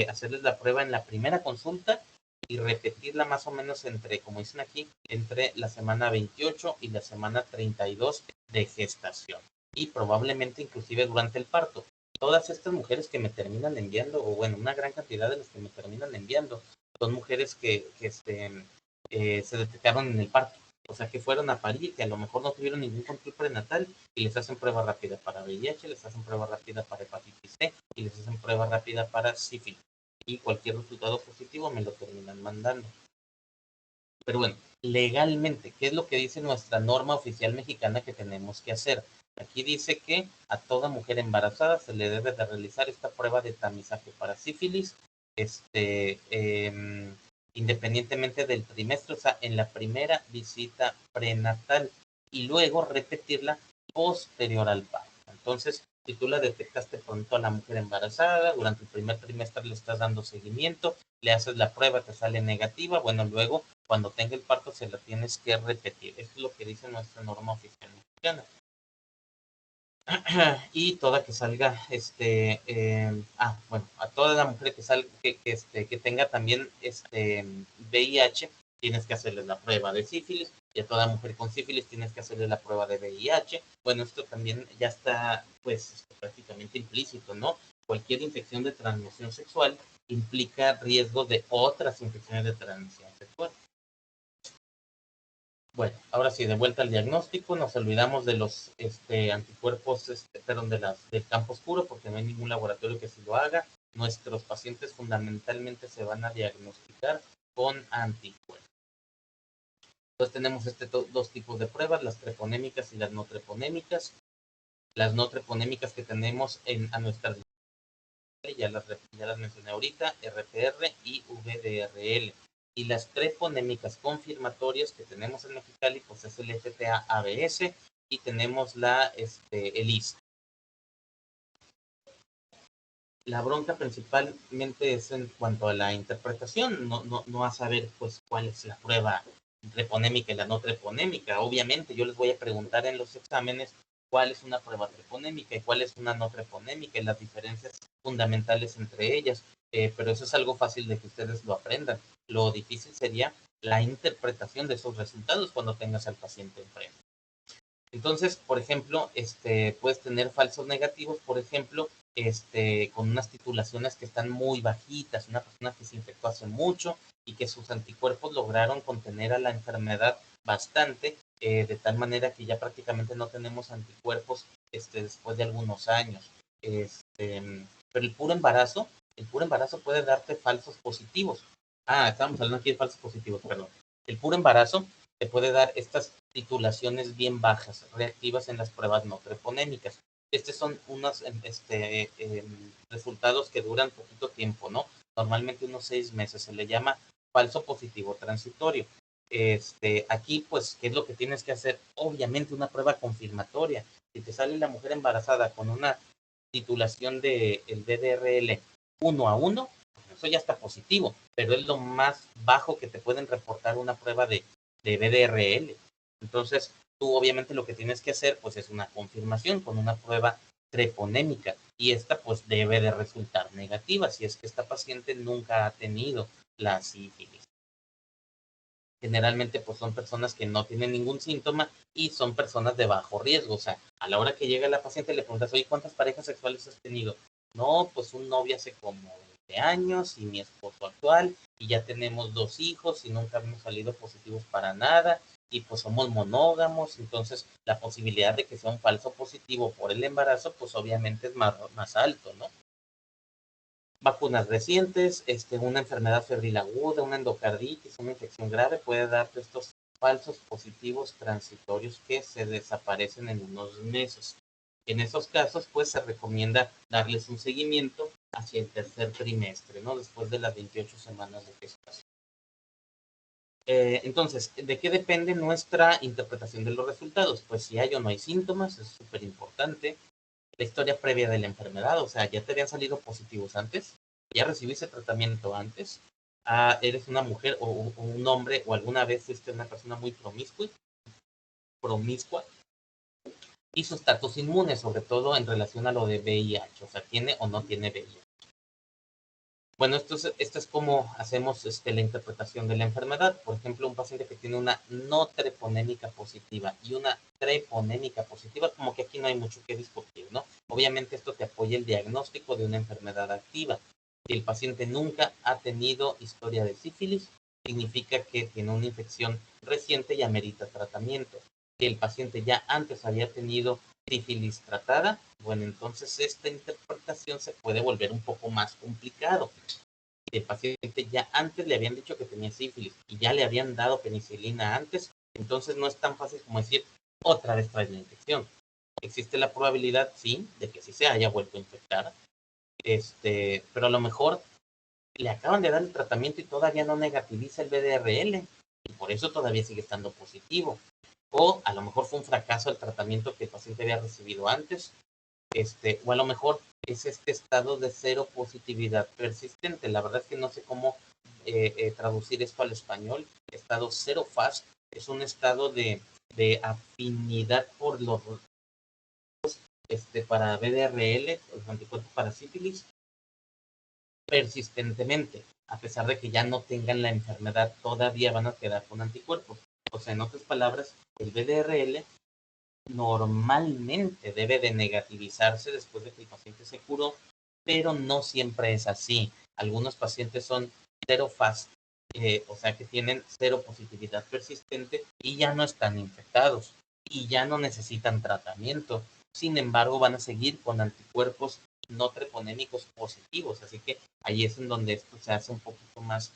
hacerles la prueba en la primera consulta y repetirla más o menos entre, como dicen aquí, entre la semana 28 y la semana 32 de gestación. Y probablemente inclusive durante el parto. Todas estas mujeres que me terminan enviando, o bueno, una gran cantidad de las que me terminan enviando, son mujeres que se detectaron en el parto. O sea, que fueron a parir, que a lo mejor no tuvieron ningún control prenatal y les hacen prueba rápida para VIH, les hacen prueba rápida para hepatitis C y les hacen prueba rápida para sífilis. Y cualquier resultado positivo me lo terminan mandando. Pero bueno, legalmente, ¿qué es lo que dice nuestra norma oficial mexicana que tenemos que hacer? Aquí dice que a toda mujer embarazada se le debe de realizar esta prueba de tamizaje para sífilis, independientemente del trimestre, o sea, en la primera visita prenatal, y luego repetirla posterior al parto. Entonces, si tú la detectaste pronto a la mujer embarazada, durante el primer trimestre le estás dando seguimiento, le haces la prueba, te sale negativa, bueno, luego cuando tenga el parto se la tienes que repetir. Esto es lo que dice nuestra norma oficial mexicana. Y toda que salga, bueno, a toda la mujer que salga, que tenga también VIH, tienes que hacerle la prueba de sífilis, y a toda mujer con sífilis tienes que hacerle la prueba de VIH. Bueno, esto también ya está, pues, prácticamente implícito, ¿no? Cualquier infección de transmisión sexual implica riesgo de otras infecciones de transmisión sexual. Bueno, ahora sí, de vuelta al diagnóstico, nos olvidamos de los anticuerpos, del campo oscuro, porque no hay ningún laboratorio que sí lo haga. Nuestros pacientes fundamentalmente se van a diagnosticar con anticuerpos. Entonces tenemos dos tipos de pruebas, las treponémicas y las no treponémicas. Las no treponémicas que tenemos a nuestra ya las mencioné ahorita, RPR y VDRL. Y las treponémicas confirmatorias que tenemos en Mexicali, pues es el FTA-ABS y tenemos el IST. La bronca principalmente es en cuanto a la interpretación, no a saber pues cuál es la prueba treponémica y la no treponémica. Obviamente yo les voy a preguntar en los exámenes cuál es una prueba treponémica y cuál es una no treponémica y las diferencias fundamentales entre ellas, pero eso es algo fácil de que ustedes lo aprendan. Lo difícil sería la interpretación de esos resultados cuando tengas al paciente enfrente. Entonces, por ejemplo, puedes tener falsos negativos, por ejemplo, con unas titulaciones que están muy bajitas, una persona que se infectó hace mucho y que sus anticuerpos lograron contener a la enfermedad bastante, de tal manera que ya prácticamente no tenemos anticuerpos después de algunos años. Pero el puro embarazo puede darte falsos positivos. Estamos hablando aquí de falsos positivos, perdón. El puro embarazo te puede dar estas titulaciones bien bajas, reactivas en las pruebas no treponémicas. Estos son unos resultados que duran poquito tiempo, ¿no? Normalmente unos 6 meses, se le llama falso positivo transitorio. Aquí, pues, ¿qué es lo que tienes que hacer? Obviamente una prueba confirmatoria. Si te sale la mujer embarazada con una titulación del VDRL 1 a 1, eso ya está positivo, pero es lo más bajo que te pueden reportar una prueba de VDRL. Entonces, tú obviamente lo que tienes que hacer pues es una confirmación con una prueba treponémica y esta pues debe de resultar negativa si es que esta paciente nunca ha tenido la sífilis. Generalmente pues son personas que no tienen ningún síntoma y son personas de bajo riesgo. O sea, a la hora que llega la paciente le preguntas, oye, ¿cuántas parejas sexuales has tenido? No, pues un novio hace como 20 años y mi esposo actual y ya tenemos 2 hijos y nunca hemos salido positivos para nada y pues somos monógamos. Entonces la posibilidad de que sea un falso positivo por el embarazo pues obviamente es más alto, ¿no? Vacunas recientes, una enfermedad febril aguda, una endocarditis, una infección grave puede darte estos falsos positivos transitorios que se desaparecen en unos meses. En esos casos, pues se recomienda darles un seguimiento hacia el tercer trimestre, ¿no? Después de las 28 semanas de gestación. Entonces, ¿de qué depende nuestra interpretación de los resultados? Pues si hay o no hay síntomas, es súper importante. La historia previa de la enfermedad, o sea, ya te habían salido positivos antes, ya recibiste tratamiento antes, eres una mujer o un hombre o alguna vez fuiste una persona muy promiscua, y su estatus inmune, sobre todo en relación a lo de VIH, o sea, tiene o no tiene VIH. Bueno, esto es como hacemos la interpretación de la enfermedad. Por ejemplo, un paciente que tiene una no treponémica positiva y una treponémica positiva, como que aquí no hay mucho que discutir, ¿no? Obviamente esto te apoya el diagnóstico de una enfermedad activa. Si el paciente nunca ha tenido historia de sífilis, significa que tiene una infección reciente y amerita tratamiento. Si el paciente ya antes había tenido sífilis tratada, bueno, entonces esta interpretación se puede volver un poco más complicado. Si el paciente ya antes le habían dicho que tenía sífilis y ya le habían dado penicilina antes, entonces no es tan fácil como decir otra vez trae la infección. Existe la probabilidad, sí, de que sí se haya vuelto a infectar, pero a lo mejor le acaban de dar el tratamiento y todavía no negativiza el VDRL y por eso todavía sigue estando positivo. O a lo mejor fue un fracaso el tratamiento que el paciente había recibido antes, o a lo mejor es este estado de cero positividad persistente. La verdad es que no sé cómo traducir esto al español. Estado cero fast es un estado de afinidad por los para VDRL, los anticuerpos para sífilis, persistentemente, a pesar de que ya no tengan la enfermedad, todavía van a quedar con anticuerpos. O sea, en otras palabras, el VDRL normalmente debe de negativizarse después de que el paciente se curó, pero no siempre es así. Algunos pacientes son cero fast, o sea que tienen cero positividad persistente y ya no están infectados y ya no necesitan tratamiento. Sin embargo, van a seguir con anticuerpos no treponémicos positivos, así que ahí es en donde esto se hace un poquito más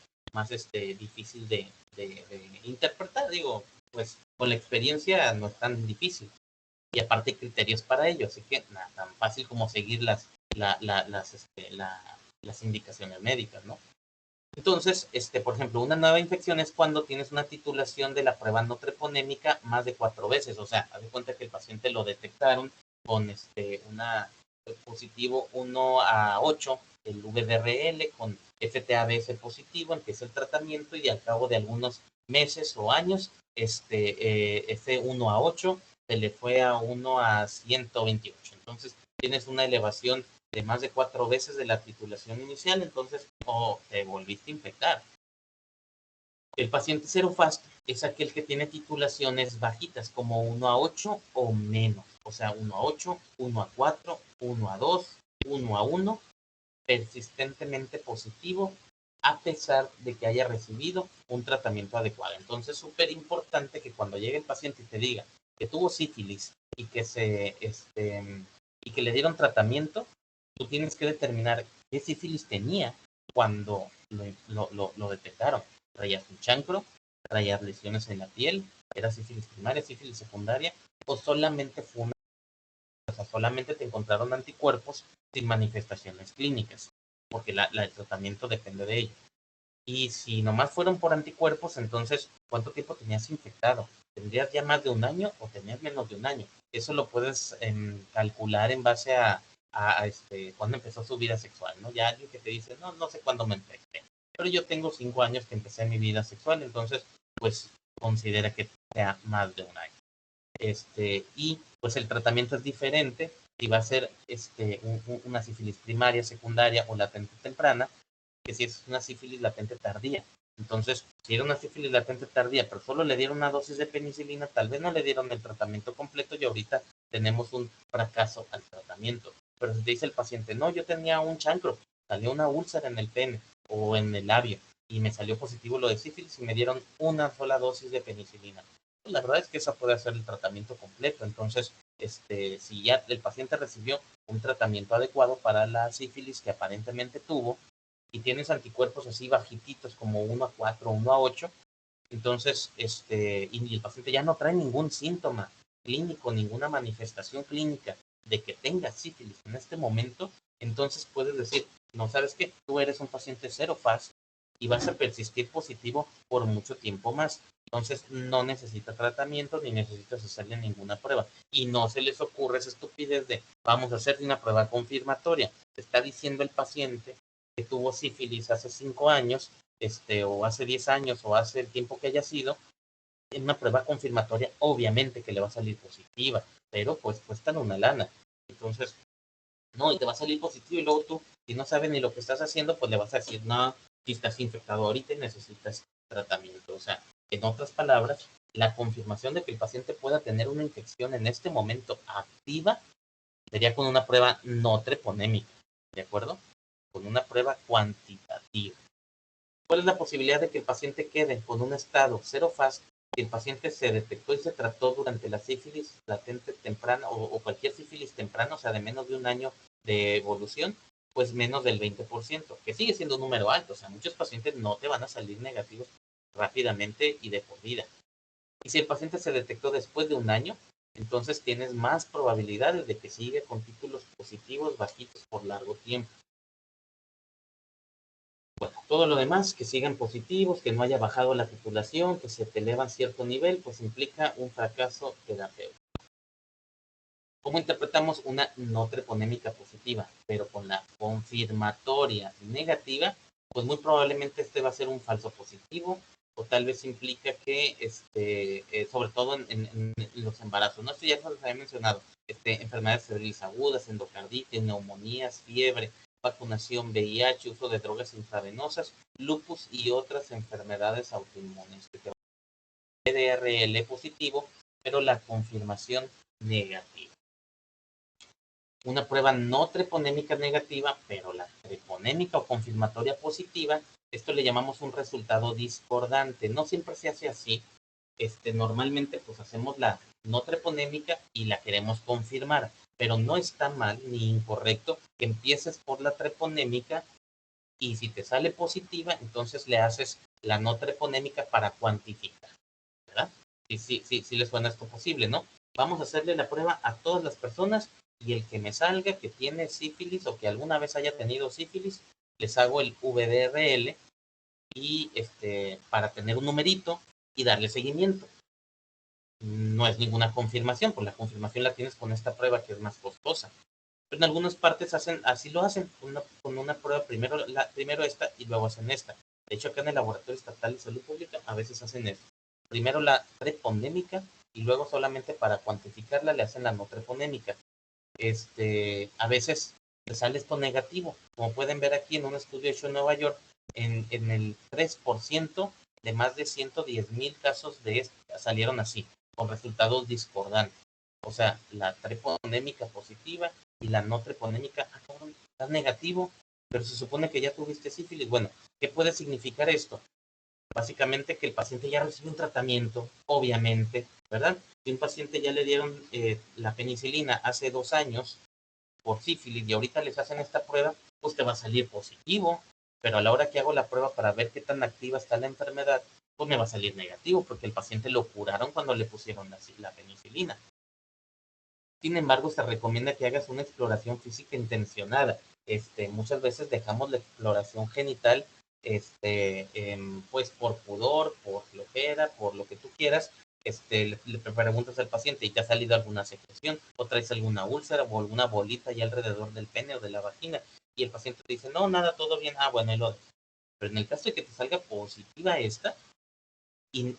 difícil de interpretar. Digo, pues con la experiencia no es tan difícil y aparte hay criterios para ello, así que nada tan fácil como seguir las indicaciones médicas, ¿no? Entonces, por ejemplo, una nueva infección es cuando tienes una titulación de la prueba no treponémica más de 4 veces, o sea, haz de cuenta que el paciente lo detectaron con una positivo 1 a 8, el VDRL con FTABS positivo, empieza el tratamiento y al cabo de algunos meses o años, ese 1 a 8 se le fue a 1 a 128. Entonces, tienes una elevación de más de 4 veces de la titulación inicial, entonces te volviste a infectar. El paciente cero fast es aquel que tiene titulaciones bajitas, como 1 a 8 o menos, o sea, 1 a 8, 1 a 4, 1 a 2, 1 a 1, persistentemente positivo, a pesar de que haya recibido un tratamiento adecuado. Entonces, súper importante que cuando llegue el paciente y te diga que tuvo sífilis y que y que le dieron tratamiento, tú tienes que determinar qué sífilis tenía cuando lo detectaron. ¿Traías un chancro? ¿Traías lesiones en la piel? ¿Era sífilis primaria, sífilis secundaria? ¿O solamente fue una? O sea, solamente te encontraron anticuerpos sin manifestaciones clínicas, porque el tratamiento depende de ello. Y si nomás fueron por anticuerpos, entonces, ¿cuánto tiempo tenías infectado? ¿Tendrías ya más de un año o tenías menos de un año? Eso lo puedes calcular en base a cuándo empezó su vida sexual, ¿no? Ya alguien que te dice, no sé cuándo me infecté, pero yo tengo 5 años que empecé mi vida sexual, entonces, pues, considera que sea más de un año. Y pues el tratamiento es diferente, si va a ser una sífilis primaria, secundaria o latente temprana, que si es una sífilis latente tardía. Entonces, si era una sífilis latente tardía, pero solo le dieron una dosis de penicilina, tal vez no le dieron el tratamiento completo y ahorita tenemos un fracaso al tratamiento. Pero si te dice el paciente, no, yo tenía un chancro, salió una úlcera en el pene o en el labio y me salió positivo lo de sífilis y me dieron una sola dosis de penicilina. Pues la verdad es que esa puede ser el tratamiento completo. Entonces, si ya el paciente recibió un tratamiento adecuado para la sífilis que aparentemente tuvo, y tienes anticuerpos así bajititos como 1 a 4, 1 a 8, entonces, y el paciente ya no trae ningún síntoma clínico, ninguna manifestación clínica de que tenga sífilis en este momento, entonces puedes decir, no, ¿sabes qué? Tú eres un paciente cero fast y vas a persistir positivo por mucho tiempo más. Entonces, no necesita tratamiento ni necesitas hacerle ninguna prueba. Y no se les ocurre esa estupidez de, vamos a hacerle una prueba confirmatoria. Te está diciendo el paciente que tuvo sífilis hace 5 años, o hace 10 años, o hace el tiempo que haya sido, en una prueba confirmatoria, obviamente que le va a salir positiva, pero pues cuestan una lana. Entonces, no, y te va a salir positivo y luego tú, si no sabes ni lo que estás haciendo, pues le vas a decir, no, si estás infectado ahorita y necesitas tratamiento. O sea, en otras palabras, la confirmación de que el paciente pueda tener una infección en este momento activa sería con una prueba no treponémica, ¿de acuerdo? Con una prueba cuantitativa. ¿Cuál es la posibilidad de que el paciente quede con un estado cero fast, que el paciente se detectó y se trató durante la sífilis latente temprana o cualquier sífilis temprana, o sea, de menos de un año de evolución? Pues menos del 20%, que sigue siendo un número alto. O sea, muchos pacientes no te van a salir negativos rápidamente y de por vida. Y si el paciente se detectó después de un año, entonces tienes más probabilidades de que siga con títulos positivos bajitos por largo tiempo. Bueno, todo lo demás, que sigan positivos, que no haya bajado la titulación, que se te eleva a cierto nivel, pues implica un fracaso terapéutico. ¿Cómo interpretamos una no treponémica positiva, pero con la confirmatoria negativa? Pues muy probablemente este va a ser un falso positivo, o tal vez implica que, sobre todo en los embarazos, ¿no? Esto ya se los había mencionado, enfermedades febriles agudas, endocarditis, neumonías, fiebre, vacunación, VIH, uso de drogas intravenosas, lupus y otras enfermedades autoinmunes. PDRL positivo, pero la confirmación negativa. Una prueba no treponémica negativa, pero la treponémica o confirmatoria positiva, esto le llamamos un resultado discordante. No siempre se hace así. Normalmente pues hacemos la no treponémica y la queremos confirmar, pero no está mal ni incorrecto que empieces por la treponémica y si te sale positiva, entonces le haces la no treponémica para cuantificar, ¿verdad? Sí les suena esto posible, ¿no? Vamos a hacerle la prueba a todas las personas y el que me salga que tiene sífilis o que alguna vez haya tenido sífilis, les hago el VDRL y para tener un numerito y darle seguimiento. No es ninguna confirmación, pues la confirmación la tienes con esta prueba que es más costosa. Pero en algunas partes así lo hacen, con una prueba primero esta y luego hacen esta. De hecho, acá en el Laboratorio Estatal de Salud Pública a veces hacen esto. Primero la treponémica y luego solamente para cuantificarla le hacen la no treponémica. A veces te sale esto negativo. Como pueden ver aquí en un estudio hecho en Nueva York, en el 3% de más de 110,000 casos de salieron así, con resultados discordantes. O sea, la treponémica positiva y la no treponémica, está negativo, pero se supone que ya tuviste sífilis. Bueno, ¿qué puede significar esto? Básicamente que el paciente ya recibe un tratamiento, obviamente, ¿verdad? Si un paciente ya le dieron la penicilina hace 2 años por sífilis y ahorita les hacen esta prueba, pues te va a salir positivo, pero a la hora que hago la prueba para ver qué tan activa está la enfermedad, pues me va a salir negativo, porque el paciente lo curaron cuando le pusieron la penicilina. Sin embargo, se recomienda que hagas una exploración física intencionada. Muchas veces dejamos la exploración genital, pues por pudor, por flojera, por lo que tú quieras. Le preguntas al paciente y te ha salido alguna secreción, o traes alguna úlcera o alguna bolita ya alrededor del pene o de la vagina, y el paciente te dice, no, nada, todo bien, bueno, y lo dejas. Pero en el caso de que te salga positiva esta, y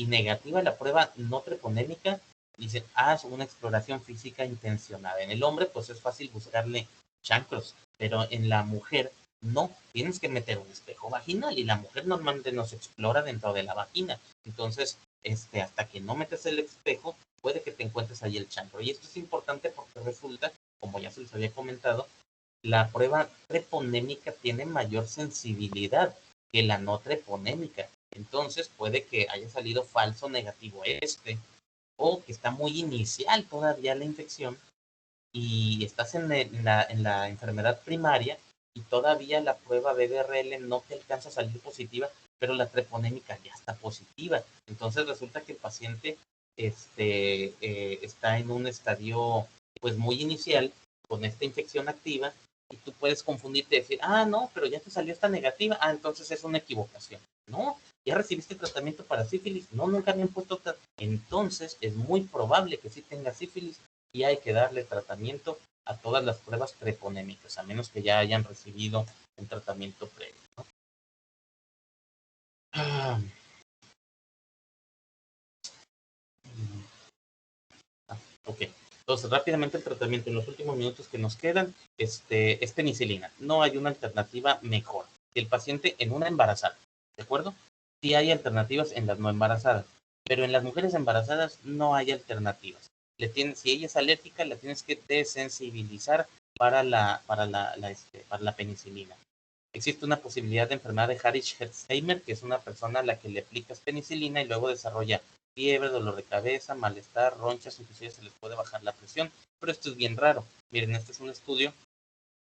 negativa la prueba no treponémica, dice, haz una exploración física intencionada. En el hombre, pues es fácil buscarle chancros, pero en la mujer no, tienes que meter un espejo vaginal y la mujer normalmente no se explora dentro de la vagina. Entonces, hasta que no metes el espejo, puede que te encuentres ahí el chancro. Y esto es importante porque resulta, como ya se les había comentado, la prueba treponémica tiene mayor sensibilidad que la no treponémica. Entonces puede que haya salido falso negativo o que está muy inicial todavía la infección y estás en la enfermedad primaria y todavía la prueba BDRL no te alcanza a salir positiva, pero la treponémica ya está positiva. Entonces resulta que el paciente está en un estadio pues muy inicial con esta infección activa y tú puedes confundirte y decir, no, pero ya te salió esta negativa, entonces es una equivocación. No, ya recibiste tratamiento para sífilis, no, nunca me han puesto entonces es muy probable que sí tenga sífilis y hay que darle tratamiento a todas las pruebas treponémicas, a menos que ya hayan recibido un tratamiento previo, ¿no? Ok, entonces rápidamente el tratamiento en los últimos minutos que nos quedan es penicilina. No hay una alternativa mejor que el paciente en una embarazada, ¿de acuerdo? Sí hay alternativas en las no embarazadas, pero en las mujeres embarazadas no hay alternativas. Si ella es alérgica, la tienes que desensibilizar para la penicilina. Existe una posibilidad de enfermedad de Harish-Hertzheimer, que es una persona a la que le aplicas penicilina y luego desarrolla fiebre, dolor de cabeza, malestar, ronchas, inclusive se les puede bajar la presión, pero esto es bien raro. Miren, este es un estudio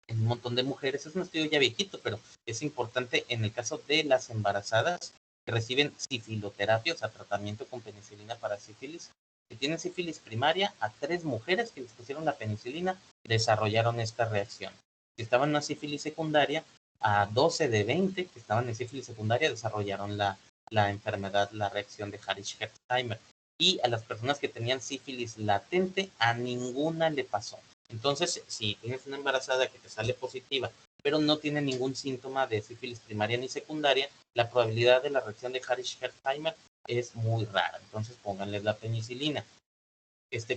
en un montón de mujeres, es un estudio ya viejito, pero es importante en el caso de las embarazadas que reciben sifiloterapia, o sea, tratamiento con penicilina para sífilis, que tienen sífilis primaria, a 3 mujeres que les pusieron la penicilina desarrollaron esta reacción. Si estaban en una sífilis secundaria, A 12 de 20 que estaban en sífilis secundaria desarrollaron la enfermedad, la reacción de Harish-Herxheimer. Y a las personas que tenían sífilis latente, a ninguna le pasó. Entonces, si tienes una embarazada que te sale positiva, pero no tiene ningún síntoma de sífilis primaria ni secundaria, la probabilidad de la reacción de Harish-Herxheimer es muy rara. Entonces, pónganle la penicilina.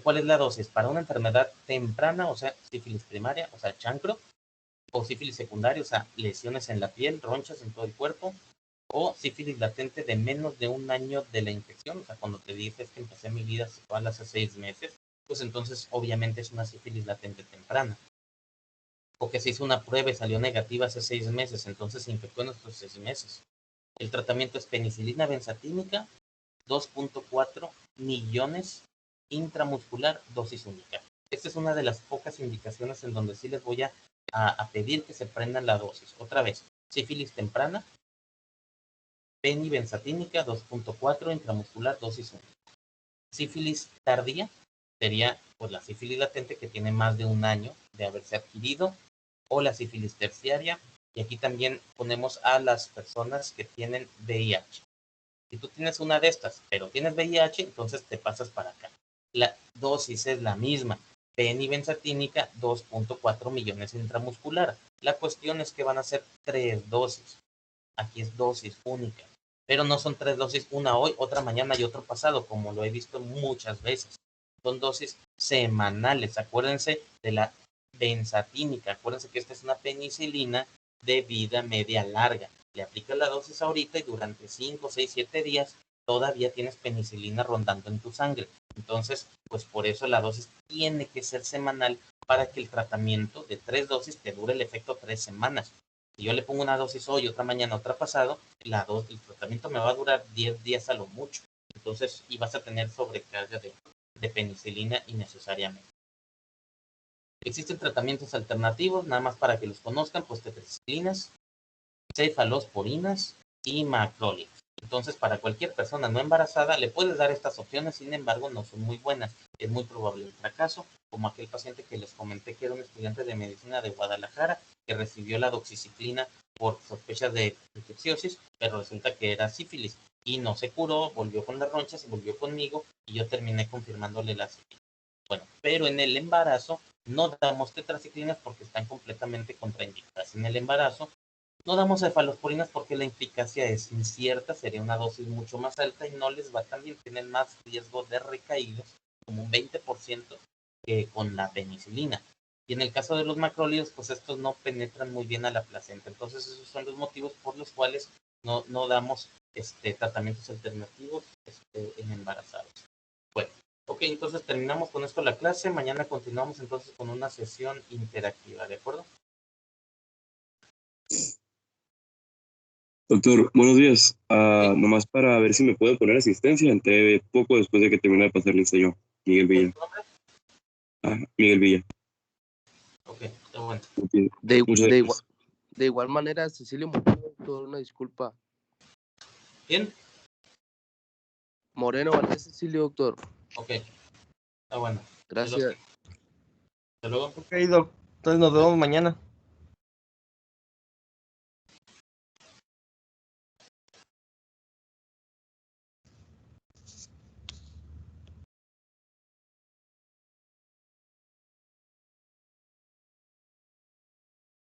¿Cuál es la dosis? Para una enfermedad temprana, o sea, sífilis primaria, o sea, chancro, o sífilis secundaria, o sea, lesiones en la piel, ronchas en todo el cuerpo, o sífilis latente de menos de un año de la infección, o sea, cuando te dices que empecé mi vida sexual hace 6 meses, pues entonces obviamente es una sífilis latente temprana. O que se hizo una prueba y salió negativa hace 6 meses, entonces se infectó en estos 6 meses. El tratamiento es penicilina benzatínica, 2.4 millones intramuscular, dosis única. Esta es una de las pocas indicaciones en donde sí les voy a pedir que se prendan la dosis. Otra vez, sífilis temprana, benzatínica 2.4 intramuscular, dosis única. Sífilis tardía sería pues la sífilis latente que tiene más de un año de haberse adquirido, o la sífilis terciaria, y aquí también ponemos a las personas que tienen VIH. Si tú tienes una de estas, pero tienes VIH, entonces te pasas para acá. La dosis es la misma, benzatínica 2.4 millones intramuscular. La cuestión es que van a ser 3 dosis. Aquí es dosis única, pero no son 3 dosis, una hoy, otra mañana y otro pasado, como lo he visto muchas veces. Son dosis semanales. Acuérdense de la benzatínica. Acuérdense que esta es una penicilina de vida media larga. Le aplicas la dosis ahorita y durante 5, 6, 7 días todavía tienes penicilina rondando en tu sangre. Entonces, pues por eso la dosis tiene que ser semanal para que el tratamiento de 3 dosis te dure el efecto 3 semanas. Si yo le pongo una dosis hoy, otra mañana, otra pasado, el tratamiento me va a durar 10 días a lo mucho. Entonces, y vas a tener sobrecarga de penicilina innecesariamente. Existen tratamientos alternativos, nada más para que los conozcan, pues tetraciclinas, cefalosporinas y macrolides. Entonces, para cualquier persona no embarazada, le puedes dar estas opciones, sin embargo, no son muy buenas. Es muy probable el fracaso, como aquel paciente que les comenté que era un estudiante de medicina de Guadalajara, que recibió la doxiciclina por sospechas de infecciosis, pero resulta que era sífilis y no se curó, volvió con las ronchas y volvió conmigo y yo terminé confirmándole la sífilis. Bueno, pero en el embarazo no damos tetraciclinas porque están completamente contraindicadas. En el embarazo no damos cefalosporinas porque la eficacia es incierta, sería una dosis mucho más alta y no les va tan bien, tienen más riesgo de recaídas, como un 20% que con la penicilina. Y en el caso de los macrólidos, pues estos no penetran muy bien a la placenta. Entonces esos son los motivos por los cuales no damos tratamientos alternativos en embarazados. Bueno, ok, entonces terminamos con esto la clase. Mañana continuamos entonces con una sesión interactiva, ¿de acuerdo? Doctor, buenos días. Nomás para ver si me puede poner asistencia. Entré poco después de que terminé de pasar lista yo. Miguel ¿Cuál Villa. es tu nombre? Miguel Villa. Ok, está bueno. Muchas gracias. De igual manera, Cecilio Moreno, doctor, una disculpa. ¿Quién? Moreno Valdés Cecilio, doctor. Ok, está bueno. Gracias. Hasta luego. Ok, Doc. Entonces nos vemos mañana.